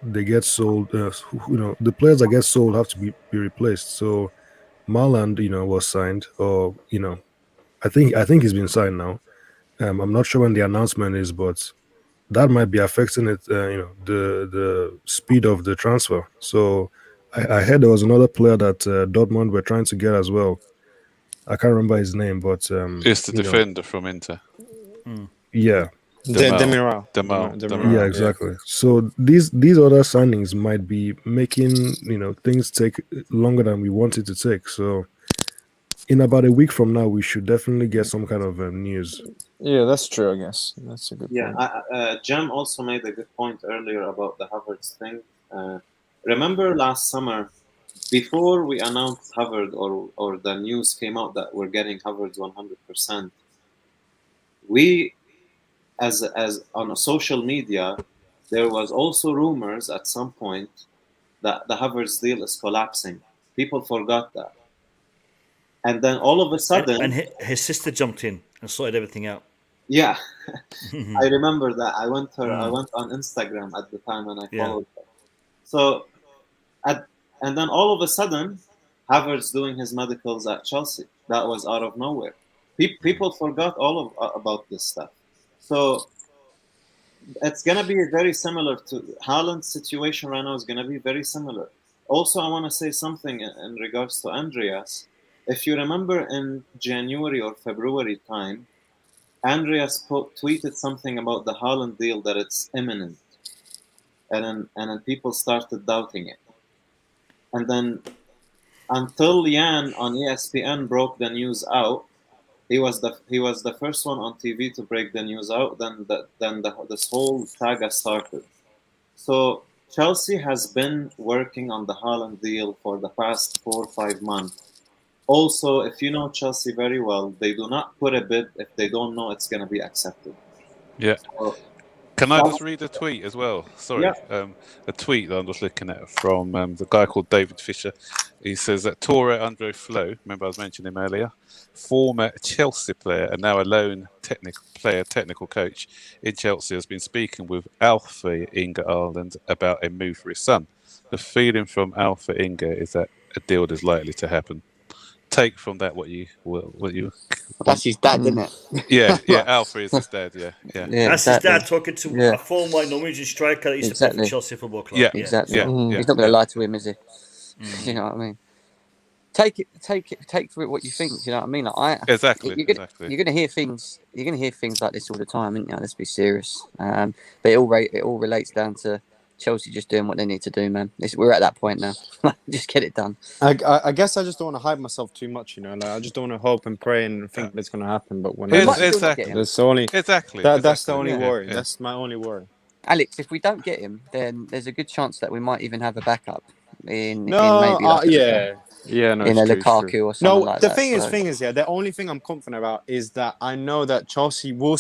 they get sold. The players that get sold have to be replaced. So Marland, was signed, or I think he's been signed now. I'm not sure when the announcement is, but that might be affecting it. The speed of the transfer. So I heard there was another player that Dortmund were trying to get as well. I can't remember his name, but It's the defender from Inter. Yeah. Demiral. Yeah, exactly. So these other signings might be making things take longer than we want it to take. So in about a week from now, we should definitely get some kind of news. Yeah, that's true. I guess that's a good point. Jem also made a good point earlier about the Havertz thing. Remember last summer, before we announced Havertz or the news came out that we're getting Havertz 100%, we as on social media, there was also rumors at some point that the Havertz deal is collapsing. People forgot that. And then all of a sudden... And his sister jumped in and sorted everything out. Yeah. I remember that. I went on Instagram at the time and I followed her. So, and then all of a sudden, Havertz doing his medicals at Chelsea. That was out of nowhere. People forgot about this stuff. So it's going to be very similar to Haaland's situation right now is going to be very similar. Also, I want to say something in regards to Andreas. If you remember in January or February time, Andreas tweeted something about the Haaland deal that it's imminent. And then people started doubting it. And then until Jan on ESPN broke the news out, he was the first one on TV to break the news out. Then this whole saga started. So Chelsea has been working on the Haaland deal for the past 4 or 5 months. Also, if you know Chelsea very well, they do not put a bid if they don't know it's going to be accepted. Yeah. So, can I just read a tweet as well? Sorry. Yeah. A tweet that I'm just looking at from the guy called David Fisher. He says that Tore Andre Flo, remember I was mentioning him earlier, former Chelsea player and now a lone technical coach in Chelsea, has been speaking with Alfie Inge Haaland about a move for his son. The feeling from Alfie Inge is that a deal is likely to happen. Take from that what you that's his dad, isn't it? Yeah, Alfred is his dad. Yeah. That's his dad talking to a former Norwegian striker that used to play for Chelsea Football Club. Yeah, exactly. He's not going to lie to him, is he? You know what I mean? Take for it what you think. You know what I mean? Exactly. You're going to hear things. You're going to hear things like this all the time, aren't you? Let's be serious. But it all relates down to Chelsea just doing what they need to do, man. We're at that point now. Just get it done. I guess I just don't want to hype myself too much, Like I just don't want to hope and pray and think it's going to happen. But when that's the only worry. Yeah. That's my only worry. Alex, if we don't get him, then there's a good chance that we might even have a backup in maybe in a Lukaku or something like that. The thing is, the only thing I'm confident about is that I know that Chelsea will,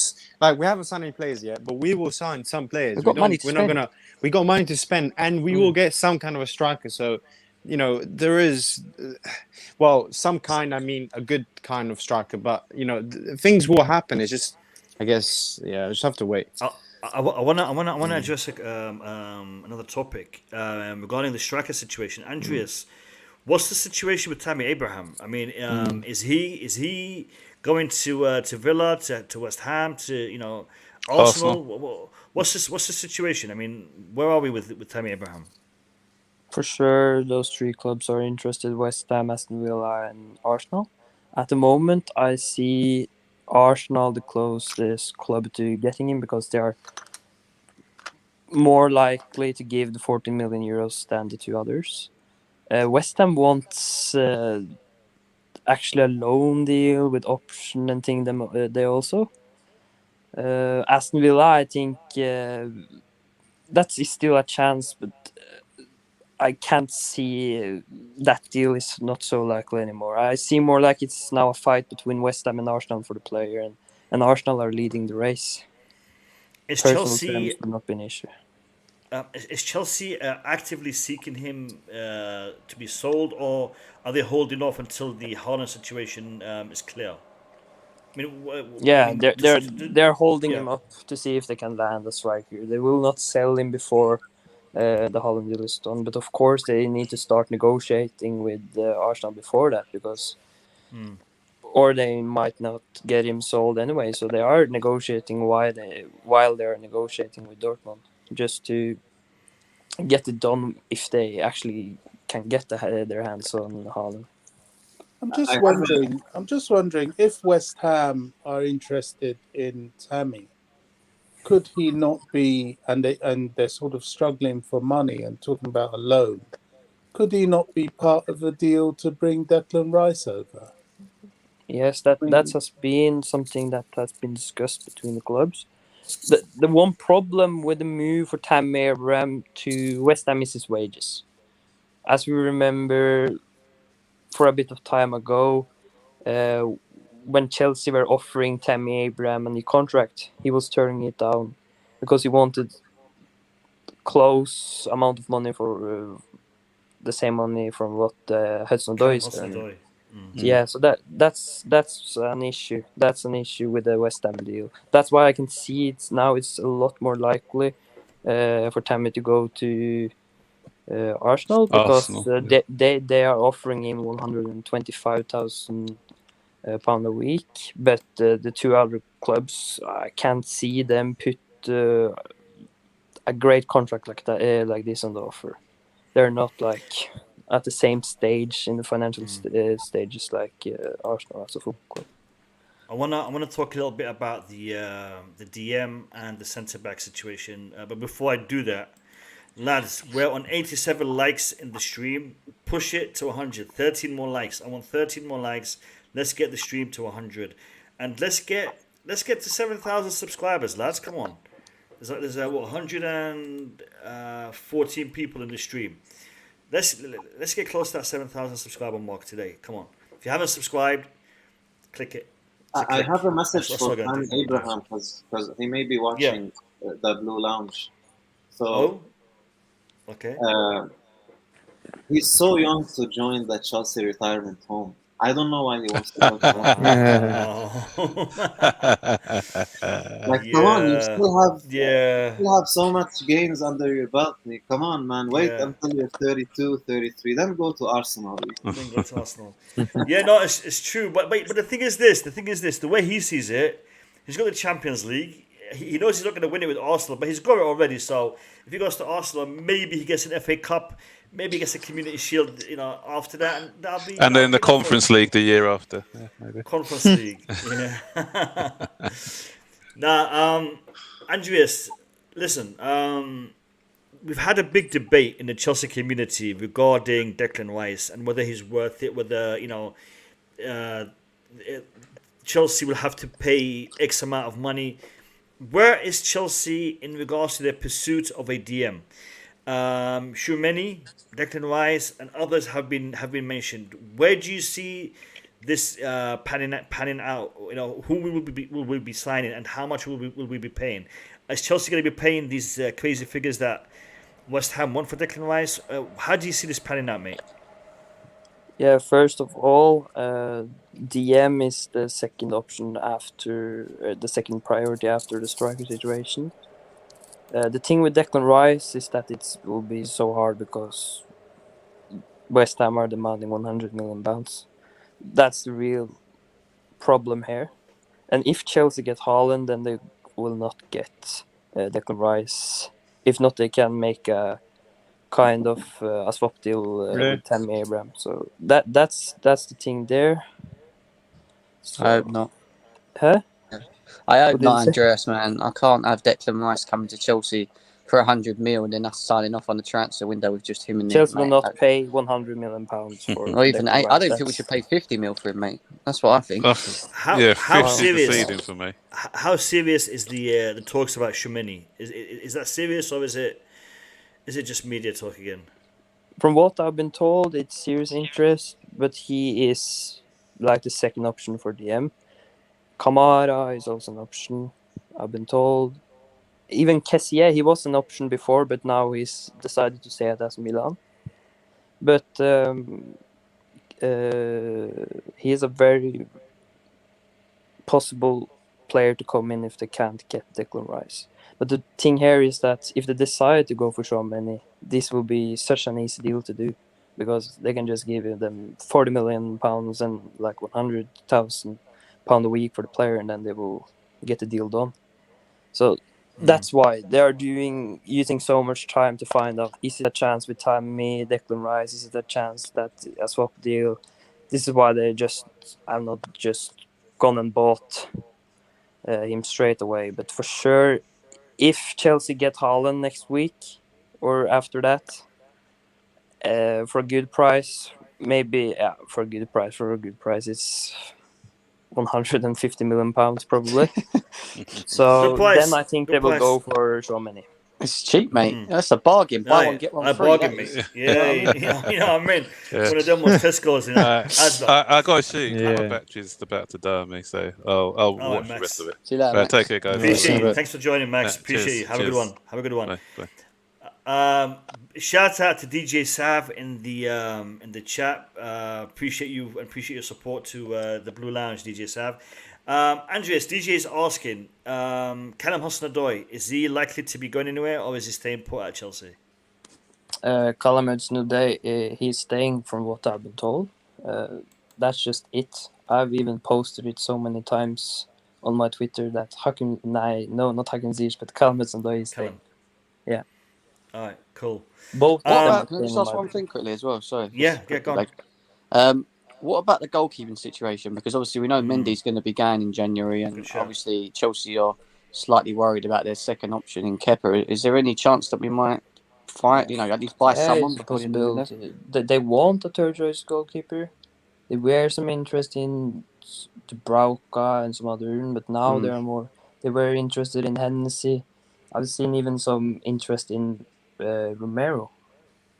we haven't signed any players yet, but we will sign some players. We've got money to spend. We got money to spend, and we will get some kind of a striker. So, there is, some kind. I mean, a good kind of striker. But things will happen. It's just, I guess, just have to wait. I want to address another topic regarding the striker situation. Andreas, what's the situation with Tammy Abraham? I mean, is he going to Villa, to West Ham, to Arsenal? What's the situation? I mean, where are we with Tammy Abraham? For sure, those 3 clubs are interested: West Ham, Aston Villa, and Arsenal. At the moment, I see Arsenal the closest club to getting him because they are more likely to give the 14 million euros than the 2 others. West Ham wants actually a loan deal with option and thing. They also. Aston Villa, I think that's still a chance, but I can't see that deal is not so likely anymore. I see more like it's now a fight between West Ham and Arsenal for the player, and Arsenal are leading the race. Is Personal Chelsea terms would not be an issue. Is Chelsea actively seeking him to be sold, or are they holding off until the Haaland situation is clear? I mean, they're holding him up to see if they can land a striker. They will not sell him before the Haaland deal is done. But of course, they need to start negotiating with Arsenal before that, because or they might not get him sold anyway. So they are negotiating while they are negotiating with Dortmund, just to get it done if they actually can get their hands on Haaland. I'm I just haven't. wondering if West Ham are interested in Tammy. Could he not be, and they're sort of struggling for money and talking about a loan? Could he not be part of a deal to bring Declan Rice over? Yes, that has been something that has been discussed between the clubs. The one problem with the move for Tammy Abraham to West Ham is his wages. As we remember, for a bit of time ago, when Chelsea were offering Tammy Abraham a new contract, he was turning it down because he wanted close amount of money for the same money from what Hudson-Odoi is earning. Yeah, so that's an issue. That's an issue with the West Ham deal. That's why I can see it's a lot more likely for Tammy to go to Arsenal, because they are offering him £125,000 a week, but the two other clubs, I can't see them put a great contract like that like this on the offer. They're not like at the same stage in the financial stages like Arsenal as a football club. I wanna talk a little bit about the DM and the centre back situation, but before I do that, lads, we're on 87 likes in the stream. Push it to 100. 13 more likes. I want 13 more likes. Let's get the stream to 100, and let's get to 7,000 subscribers, lads. Come on. There's 114 people in the stream. Let's get close to that 7,000 subscriber mark today. Come on. If you haven't subscribed, click it. I have a message for Tammy Abraham because he may be watching the Blue Lounge. So, okay. He's so young to join the Chelsea retirement home. I don't know why he wants to go to come on, you still have so much games under your belt. Come on, man. Wait until you're 32, 33. Then go to Arsenal. Then go to Arsenal. No, it's true. But the thing is this. The way he sees it, he's got the Champions League. He knows he's not going to win it with Arsenal, but he's got it already. So if he goes to Arsenal, maybe he gets an FA Cup. Maybe he gets a Community Shield, after that, and that'll be. And then the Conference League the year after. Yeah, maybe. Conference League. Now, Andreas, listen. We've had a big debate in the Chelsea community regarding Declan Rice and whether he's worth it. Whether Chelsea will have to pay X amount of money. Where is Chelsea in regards to their pursuit of a DM? Tchouaméni, Declan Rice, and others have been mentioned. Where do you see this panning out? Who will we be signing, and how much will we be paying? Is Chelsea going to be paying these crazy figures that West Ham want for Declan Rice? How do you see this panning out, mate? Yeah, first of all, DM is the second option after the second priority after the striker situation. The thing with Declan Rice is that it will be so hard because West Ham are demanding £100 million. That's the real problem here. And if Chelsea get Haaland, then they will not get Declan Rice. If not, they can make a kind of a swap deal with Tammy Abraham. So that's the thing there. So, I hope not. Huh? I hope not, Andreas, man. I can't have Declan Rice coming to Chelsea for £100 million and then us signing off on the transfer window with just him and Chelsea will not pay £100 million for or even I don't think we should pay $50 million for him, mate. That's what I think. How serious? For me. How serious is the talks about Tchouaméni? Is that serious, or is it just media talk again? From what I've been told, it's serious interest, but he is like the second option for DM. Kamara is also an option, I've been told. Even Kessié, he was an option before, but now he's decided to stay at AC Milan. But he is a very possible player to come in if they can't get Declan Rice. But the thing here is that if they decide to go for Tchouaméni, this will be such an easy deal to do, because they can just give them £40 million and like £100,000 a week for the player, and then they will get the deal done. So that's why they are using so much time to find out, is it a chance with Tammy, Declan Rice, is it a chance that a swap deal? This is why they have not just gone and bought him straight away. But for sure, if Chelsea get Haaland next week or after that, for a good price, maybe for a good price, it's £150 million probably. So Good price. then I think Good they will price. go for Tchouaméni. It's cheap, mate. That's a bargain. Buy one, get one free. Bargain, that is. mate. Yeah, you know what I mean? One of them was Tesco's, you know. I got to shoot. Yeah. My battery's about to die on me, so I'll watch the Max. rest of it. See you later, Max. Take care, guys. Appreciate Bye. you. Thanks for joining, Max. Yeah, Appreciate cheers, you. Have a good cheers. one. Have a good one. Bye. Shout out to DJ Sav in the chat. Appreciate you and appreciate your support to the Blue Lounge, DJ Sav. Andreas, DJ is asking, Callum Hudson-Odoi, is he likely to be going anywhere, or is he staying put at Chelsea? Callum Hudson-Odoi, he's staying from what I've been told. That's just it. I've even posted it so many times on my Twitter that not Hakim Ziyech, but Callum Hudson-Odoi is staying. Yeah. All right, cool. Both. Can I just ask one thing quickly as well? Sorry. Yeah, go on. What about the goalkeeping situation? Because obviously we know Mendy's going to be going in January, and obviously Chelsea are slightly worried about their second option in Kepa. Is there any chance that we might fight? At least buy someone before the end of the day? They want a third choice goalkeeper. They were some interest in Dubravka and some other, but now they were interested in Hennessy. I've seen even some interest in Romero.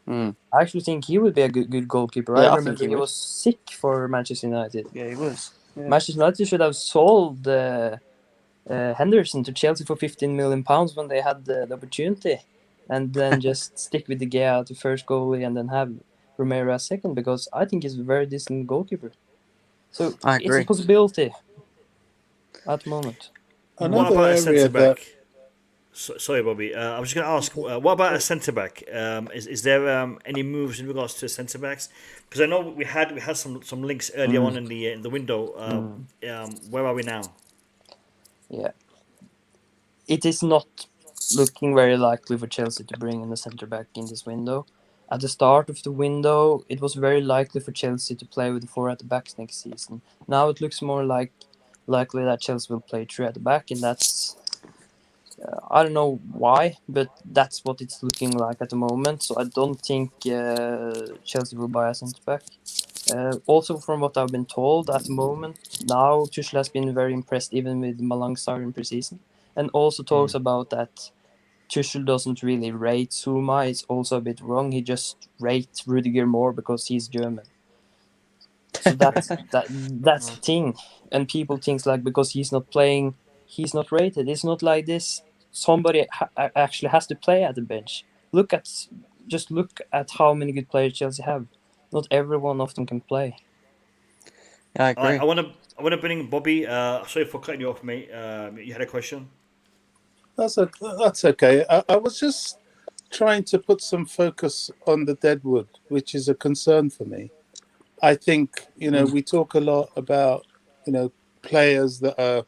I actually think he would be a good goalkeeper. I remember he was sick for Manchester United. Yeah, he was. Yeah. Manchester United should have sold Henderson to Chelsea for £15 million when they had the opportunity, and then just stick with De Gea to first goalie and then have Romero as second, because I think he's a very decent goalkeeper. So it's a possibility at the moment. What about a centre back? Sorry, Bobby. I was just going to ask, what about a centre back? Is there any moves in regards to centre backs? Because I know we had some links earlier on in the window. Where are we now? Yeah, it is not looking very likely for Chelsea to bring in a centre back in this window. At the start of the window, it was very likely for Chelsea to play with the 4 at the backs next season. Now it looks more likely that Chelsea will play 3 at the back, and that's. I don't know why, but that's what it's looking like at the moment. So I don't think Chelsea will buy a centre-back. Also, from what I've been told at the moment, now Tuchel has been very impressed even with Malang Sarr in pre-season. And also talks about that Tuchel doesn't really rate Zuma. It's also a bit wrong. He just rates Rudiger more because he's German. So that's the thing. And people think because he's not playing, he's not rated. It's not like this. Somebody actually has to play at the bench. Look at how many good players Chelsea have. Not everyone of them can play. Yeah, I agree. I want to bring in Bobby. Sorry for cutting you off, mate. You had a question? That's okay. I was just trying to put some focus on the Deadwood, which is a concern for me. I think, we talk a lot about, players that are,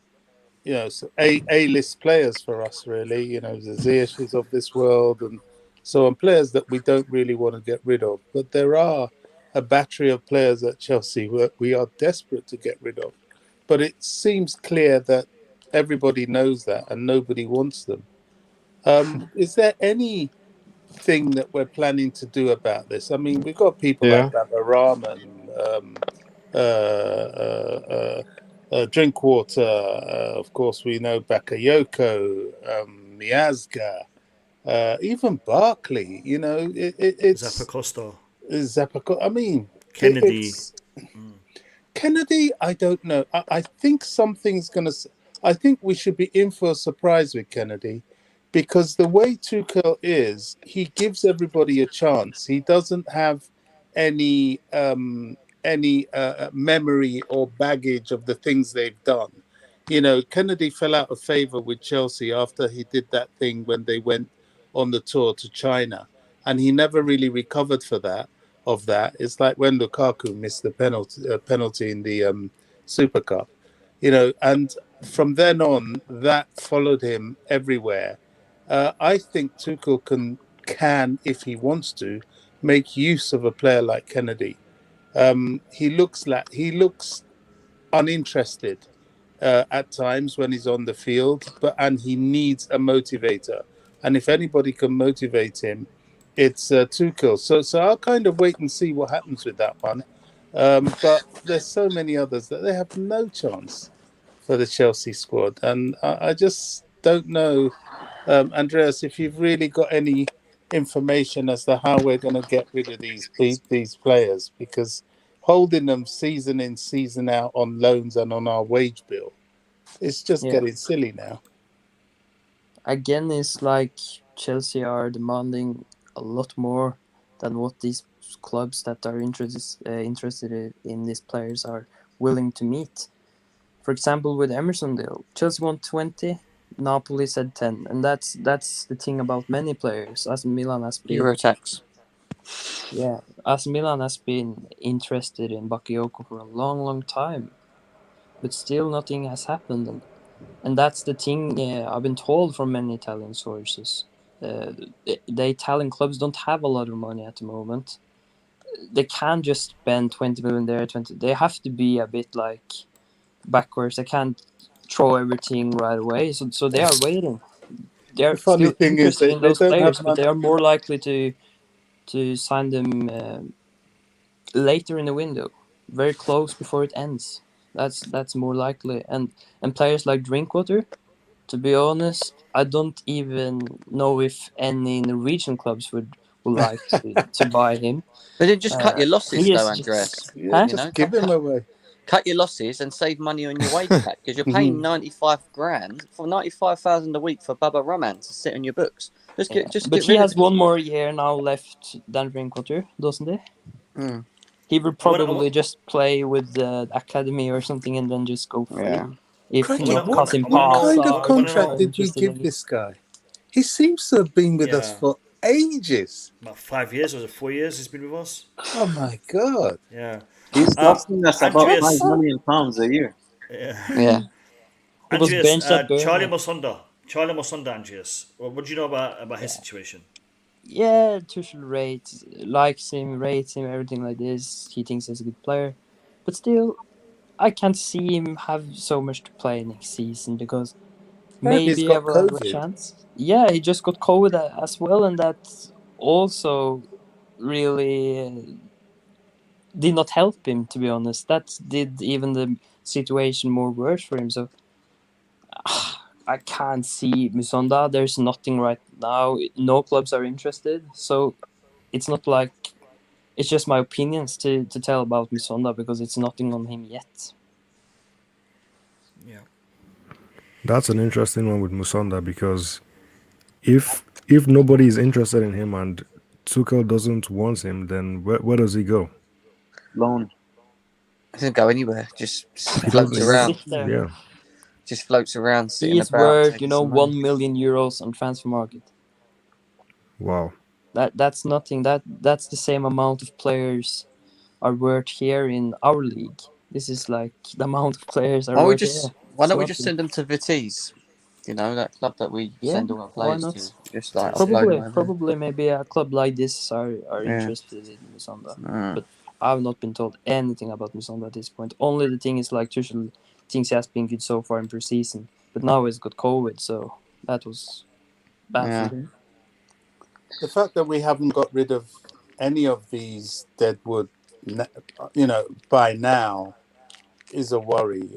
A-list players for us, really. The Ziyech of this world and so on, players that we don't really want to get rid of. But there are a battery of players at Chelsea we are desperate to get rid of. But it seems clear that everybody knows that and nobody wants them. Is there anything that we're planning to do about this? I mean, we've got people like Abraham and Drinkwater. Of course, we know Bakayoko, Miazga, even Barkley. It's Zappacosta. I mean, Kennedy. Kennedy, I don't know. I think something's going to... I think we should be in for a surprise with Kennedy, because the way Tuchel is, he gives everybody a chance. He doesn't have any memory or baggage of the things they've done. Kennedy fell out of favour with Chelsea after he did that thing when they went on the tour to China, and he never really recovered of that. It's like when Lukaku missed the penalty in the Super Cup, and from then on, that followed him everywhere. I think Tuchel can, if he wants to, make use of a player like Kennedy. He looks uninterested at times when he's on the field, and he needs a motivator. And if anybody can motivate him, it's Tuchel. So I'll kind of wait and see what happens with that one. But there's so many others that they have no chance for the Chelsea squad, and I just don't know, Andreas, if you've really got any information as to how we're going to get rid of these players, because holding them season in, season out on loans and on our wage bill, it's just getting silly now. Again, it's like Chelsea are demanding a lot more than what these clubs that are interested in these players are willing to meet. For example, with Emerson deal, Chelsea won 20, Napoli said 10, and that's the thing about many players. As Milan has been Eurotax. Yeah, as Milan has been interested in Bakayoko for a long, long time, but still nothing has happened, and that's the thing I've been told from many Italian sources. The Italian clubs don't have a lot of money at the moment. They can't just spend 20 million there, 20. They have to be a bit like backwards. They can't throw everything right away. So they are waiting. They're The funny still thing is interested in those don't players, have but money. they are more likely to sign them later in the window, very close before it ends. That's more likely. And players like Drinkwater, to be honest, I don't even know if any Norwegian clubs would like to buy him. But then just cut your losses, he though, is Andreas. just- Yeah, just give him away. Cut your losses and save money on your wage pack, because you're paying 95 grand for 95,000 a week for Baba Rahman to sit on your books. But he has one more year now left than Drinkwater, doesn't he? Mm. He would probably just play with the academy or something and then just go free. Yeah. If Crikey, not what Kasim kind of Pasa, contract did we give this guy? He seems to have been with us for ages. About 5 years, or was it 4 years he's been with us? Oh my God. Yeah. He's costing us about Andreas- £5 million a year. Yeah. He was Andreas, benched at Charlie Burnley. Musonda, Andreas. What do you know about his situation? Yeah, Tuchel likes him, rates him, everything like this. He thinks he's a good player. But still, I can't see him have so much to play next season because Apparently he's maybe I got will have a COVID. chance. Yeah, he just got COVID as well, and that also really did not help him, to be honest. That did even the situation more worse for him. So I can't see Musonda. There's nothing right now. No clubs are interested. So it's not like... It's just my opinions to tell about Musonda because it's nothing on him yet. Yeah. That's an interesting one with Musonda, because if nobody is interested in him and Tuchel doesn't want him, then where does he go? Loan. He doesn't go anywhere. Just floats around. Yeah. Just floats around, sitting He is about. worth, taking some money. €1 million on transfer market. Wow. That's nothing. That's the same amount of players are worth here in our league. This is like the amount of players are worth here. Why don't we just send them to Vitesse? That club that we send all our players why to. not? Just like offload them over. Probably maybe a club like this are interested in Musonda. But I've not been told anything about Musonda at this point. Only the thing is like Tuchel thinks he has been good so far in pre-season, but now he's got COVID, so that was bad for him. The fact that we haven't got rid of any of these deadwood, by now is a worry.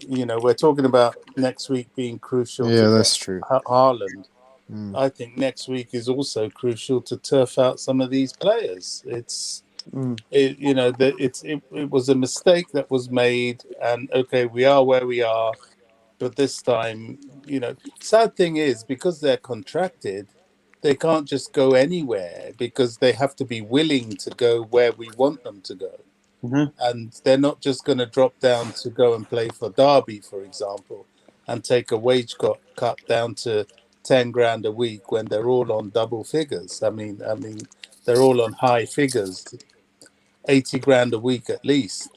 We're talking about next week being crucial. Yeah, to that's true. Haaland. I think next week is also crucial to turf out some of these players. It was a mistake that was made, and okay, we are where we are, but this time, sad thing is, because they're contracted, they can't just go anywhere because they have to be willing to go where we want them to go. And they're not just going to drop down to go and play for Derby, for example. and take a cut down to 10 grand a week when they're all on double figures. I mean, they're all on high figures, 80 grand a week at least.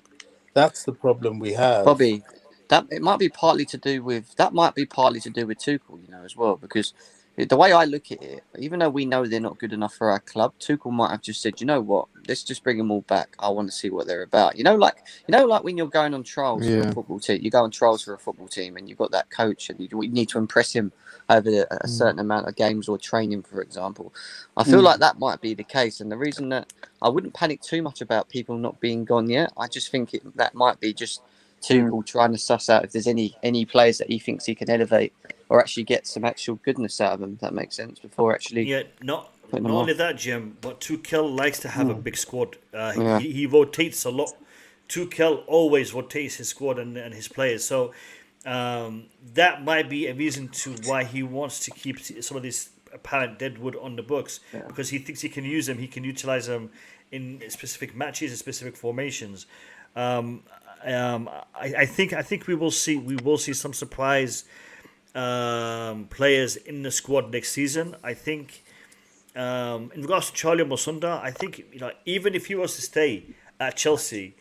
That's the problem we have. Bobby, that might be partly to do with Tuchel, as well, because the way I look at it, even though we know they're not good enough for our club, Tuchel might have just said, you know what, let's just bring them all back. I want to see what they're about. Like when you're going on trials for a football team, you go on trials for a football team, and you've got that coach, and you need to impress him over a certain amount of games or training, for example. I feel like that might be the case, and the reason that I wouldn't panic too much about people not being gone yet, I just think that might be just Tuchel trying to suss out if there's any players that he thinks he can elevate or actually get some actual goodness out of them. If that makes sense before actually. Not only that, Jim, but Tuchel likes to have a big squad. He rotates a lot. Tuchel always rotates his squad and his players. So that might be a reason to why he wants to keep some of these apparent deadwood on the books, because he thinks he can use them. He can utilize them in specific matches and specific formations. I think we will see some surprise players in the squad next season. I think in regards to Charlie Musonda, I think even if he was to stay at Chelsea,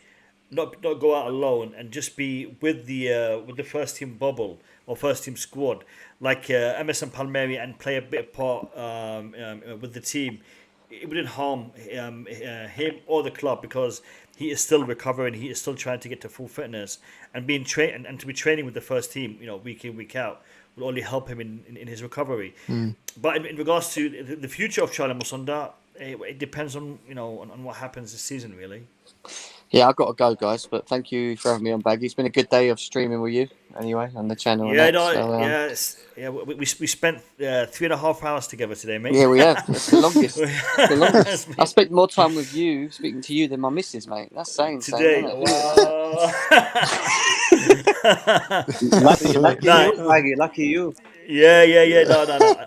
not go out alone and just be with the first team bubble or first team squad like Emerson Palmieri and play a bit of part with the team, it wouldn't harm him or the club, because he is still recovering. He is still trying to get to full fitness, and being trained and to be training with the first team, week in, week out, will only help him in his recovery. But in regards to the future of Charlie Musonda, it depends on on what happens this season, really. Yeah, I've got to go, guys. But thank you for having me on, Baggy. It's been a good day of streaming with you, anyway, on the channel. We spent 3.5 hours together today, mate. Yeah, we have. That's the longest. I spent more time with you, speaking to you, than my missus, mate. That's saying today. Lucky you. Yeah.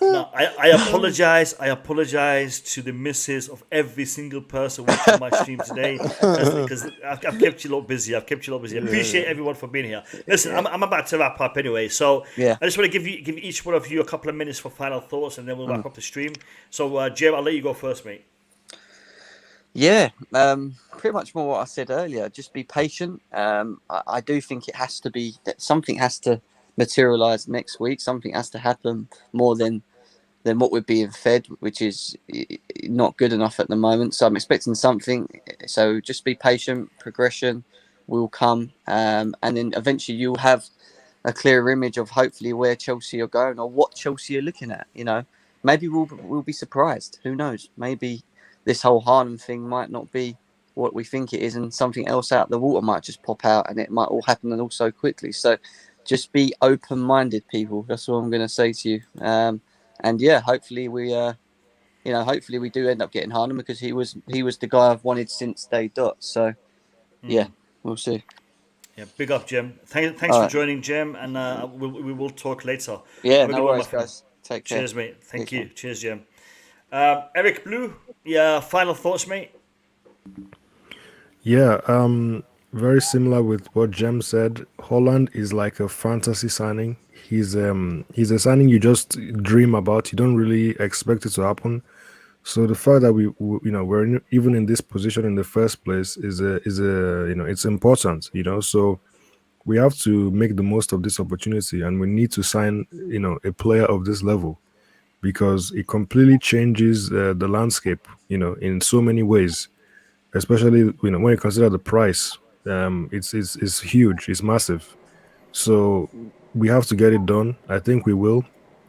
No. I apologize. I apologize to the missus of every single person watching my stream today, because I've kept you a lot busy. I appreciate everyone for being here. Listen, I'm about to wrap up anyway, so I just want to give each one of you a couple of minutes for final thoughts, and then we'll wrap up the stream. So, Jim, I'll let you go first, mate. Yeah, pretty much more what I said earlier. Just be patient. I do think it has to be that something has to materialize next week. Something has to happen more than what we're being fed, which is not good enough at the moment. So I'm expecting something. So just be patient. Progression will come, and then eventually you'll have a clearer image of hopefully where Chelsea are going or what Chelsea are looking at. Maybe we'll be surprised. Who knows? Maybe this whole Haaland thing might not be what we think it is, and something else out of the water might just pop out, and it might all happen and all so quickly. So just be open-minded, people. That's all I'm going to say to you. And yeah, hopefully we do end up getting Haaland, because he was the guy I've wanted since day dot. So yeah, we'll see. Yeah, big up, Jim. Thanks for joining, Jim, and we will talk later. Yeah, no worries, guys. Take care. Cheers, mate. Thank you. Cheers, Jim. Eric Blue, final thoughts, mate? Yeah, very similar with what Jem said. Haaland is like a fantasy signing. He's a signing you just dream about. You don't really expect it to happen. So the fact that we're even in this position in the first place is it's important. So we have to make the most of this opportunity, and we need to sign a player of this level, because it completely changes the landscape in so many ways, especially when you consider the price. It's huge, it's massive. So we have to get it done. I think we will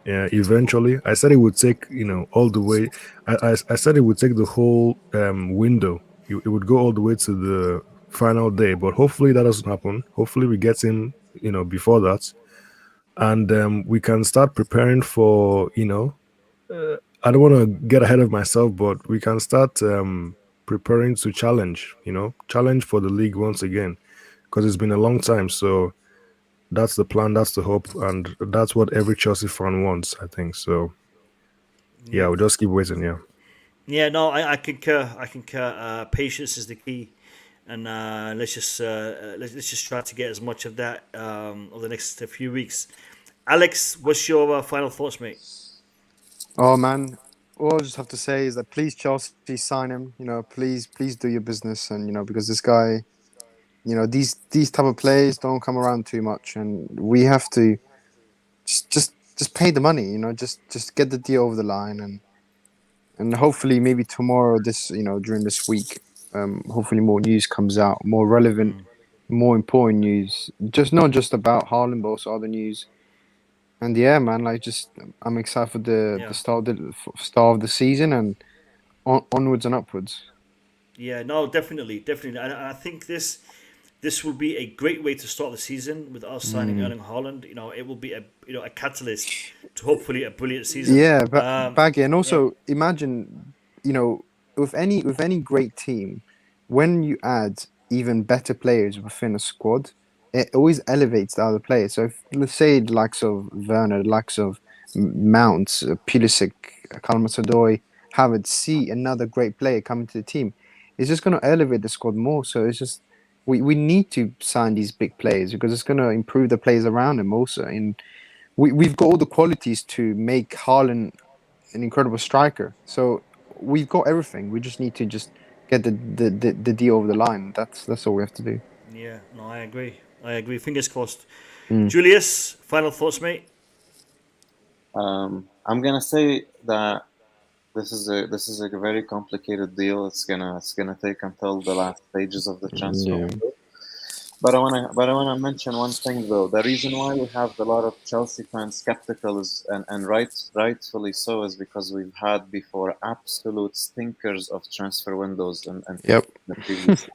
eventually. I said it would take all the way. I said it would take the whole window. It would go all the way to the final day, but hopefully that doesn't happen. Hopefully we get him before that, and we can start preparing for I don't want to get ahead of myself, but we can start preparing to challenge for the league once again, because it's been a long time. So that's the plan, that's the hope, and that's what every Chelsea fan wants, I think. So yeah, we'll just keep waiting. Yeah, no, I concur. Patience is the key, and let's just try to get as much of that over the next few weeks Alex, what's your final thoughts, mate? Oh man, all I just have to say is that please Chelsea sign him. You know, please do your business, and because this guy, these type of players don't come around too much, and we have to just pay the money. Just get the deal over the line, and hopefully maybe tomorrow, during this week, hopefully more news comes out, more relevant, more important news. Just not just about Haaland, but also other news. And yeah, man, I'm excited for the start of the season and onwards and upwards. Yeah, no, definitely, and I think this will be a great way to start the season with us signing Erling Haaland. It will be a catalyst to hopefully a brilliant season. Yeah, but Baggy, and also imagine, with any great team, when you add even better players within a squad, it always elevates the other players. So if, let's say the likes of Werner, the likes of Mount, Pulisic, Callum Hudson-Odoi, Havertz, see another great player coming to the team, it's just going to elevate the squad more. So it's just we need to sign these big players because it's going to improve the players around them also. And we've got all the qualities to make Haaland an incredible striker. So we've got everything. We just need to get the deal over the line. That's all we have to do. Yeah, no, I agree. Fingers crossed. Julius, final thoughts, mate? I'm gonna say that this is a very complicated deal. It's gonna take until the last stages of the transfer window. But I wanna mention one thing though. The reason why we have a lot of Chelsea fans skeptical and rightfully so is because we've had before absolute stinkers of transfer windows and Yep. the previous.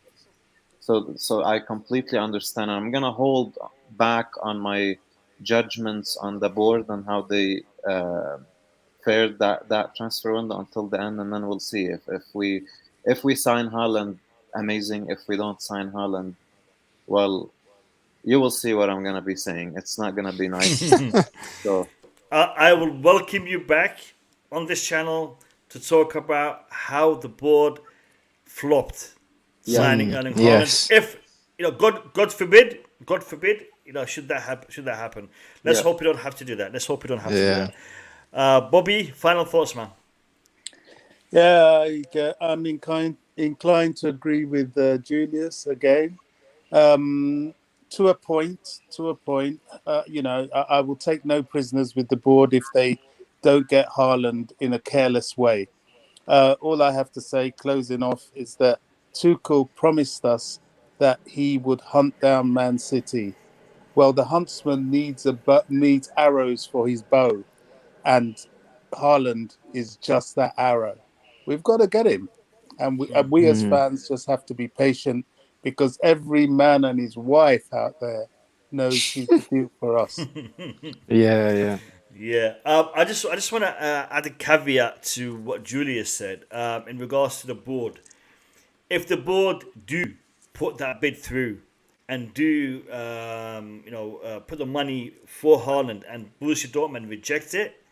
So I completely understand. I'm gonna hold back on my judgments on the board and how they fared that transfer window until the end, and then we'll see if we sign Haaland, amazing. If we don't sign Haaland, well, you will see what I'm gonna be saying. It's not gonna be nice. So I will welcome you back on this channel to talk about how the board flopped signing Erling Haaland. Yes. If God forbid, should that happen? Let's hope we don't have to do that. To do that. Bobby, final thoughts, man. Yeah, I'm inclined to agree with Julius again. To a point. I will take no prisoners with the board if they don't get Haaland in a careless way. All I have to say, closing off, is that Tuchel promised us that he would hunt down Man City. Well, the huntsman needs arrows for his bow, and Haaland is just that arrow. We've got to get him, and we as fans just have to be patient because every man and his wife out there knows he's the deal for us. Yeah. I just want to add a caveat to what Julius said in regards to the board. If the board do put that bid through and do put the money for Haaland and Borussia Dortmund reject it,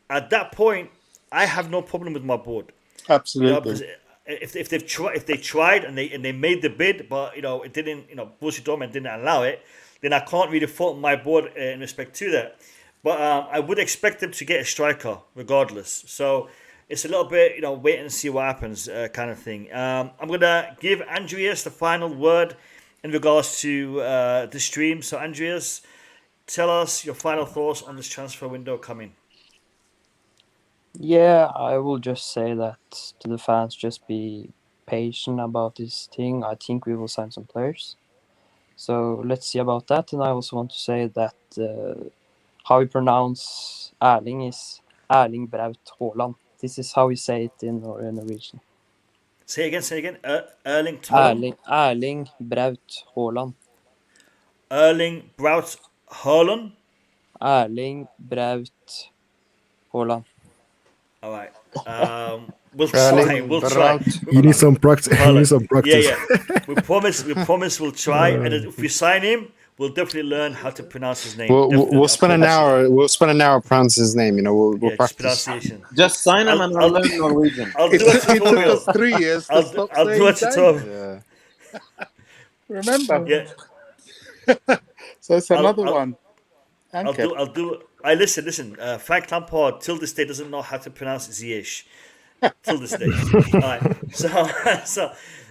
at that point I have no problem with my board. Absolutely. If they tried and they made the bid, but it didn't, Borussia Dortmund didn't allow it, then I can't really fault my board in respect to that. But I would expect them to get a striker regardless. So it's a little bit, wait and see what happens kind of thing. I'm going to give Andreas the final word in regards to the stream. So Andreas, tell us your final thoughts on this transfer window coming. Yeah, I will just say that to the fans, just be patient about this thing. I think we will sign some players. So let's see about that. And I also want to say that how we pronounce Erling is Erling Braut Haaland. This is how we say it in Norwegian. Say again. Erling Braut Haaland. Erling Braut Haaland. Erling Braut Haaland. All right. We'll try. You need some practice. Yeah. We promise we'll try. And if we sign him, we'll definitely learn how to pronounce his name. We'll spend an hour. We'll spend an hour pronouncing his name. We'll practice pronunciation. Just sign him and I'll learn Norwegian. I'll do a tutorial. It took us 3 years. I'll do a tutorial. Remember? Yeah. So it's another one. Anke. I'll do. I listen. Frank Lampard till this day doesn't know how to pronounce Ziyech. Till this day. All right.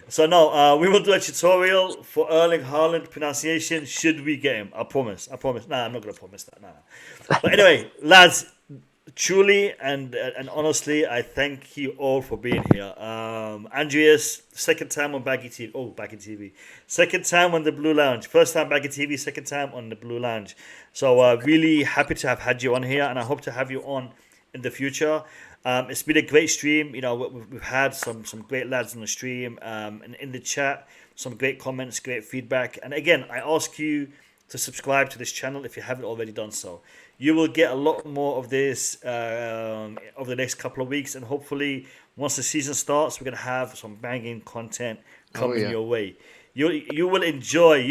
So no. We will do a tutorial for Erling Haaland pronunciation. Should we get him? I promise. Nah, I'm not gonna promise that. Nah. But anyway, lads. Truly and honestly, I thank you all for being here. Andreas, second time on Baggy TV. Oh, Baggy TV. Second time on the Blue Lounge. First time Baggy TV, second time on the Blue Lounge. So really happy to have had you on here, and I hope to have you on in the future. It's been a great stream. You know, we've had some great lads on the stream, and in the chat, some great comments, great feedback. And again, I ask you to subscribe to this channel if you haven't already done so. You will get a lot more of this over the next couple of weeks, and hopefully, once the season starts, we're gonna have some banging content coming your way. You will enjoy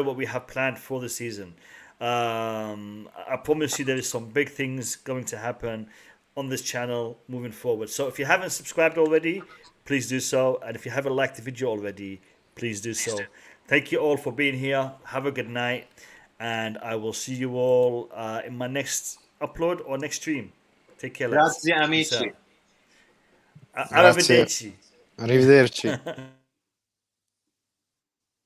what we have planned for the season. I promise you, there is some big things going to happen on this channel moving forward. So if you haven't subscribed already, please do so, and if you haven't liked the video already, please do so. Thank you all for being here. Have a good night. And I will see you all in my next upload or next stream. Take care, lads. Grazie amici. Arrivederci. Arrivederci.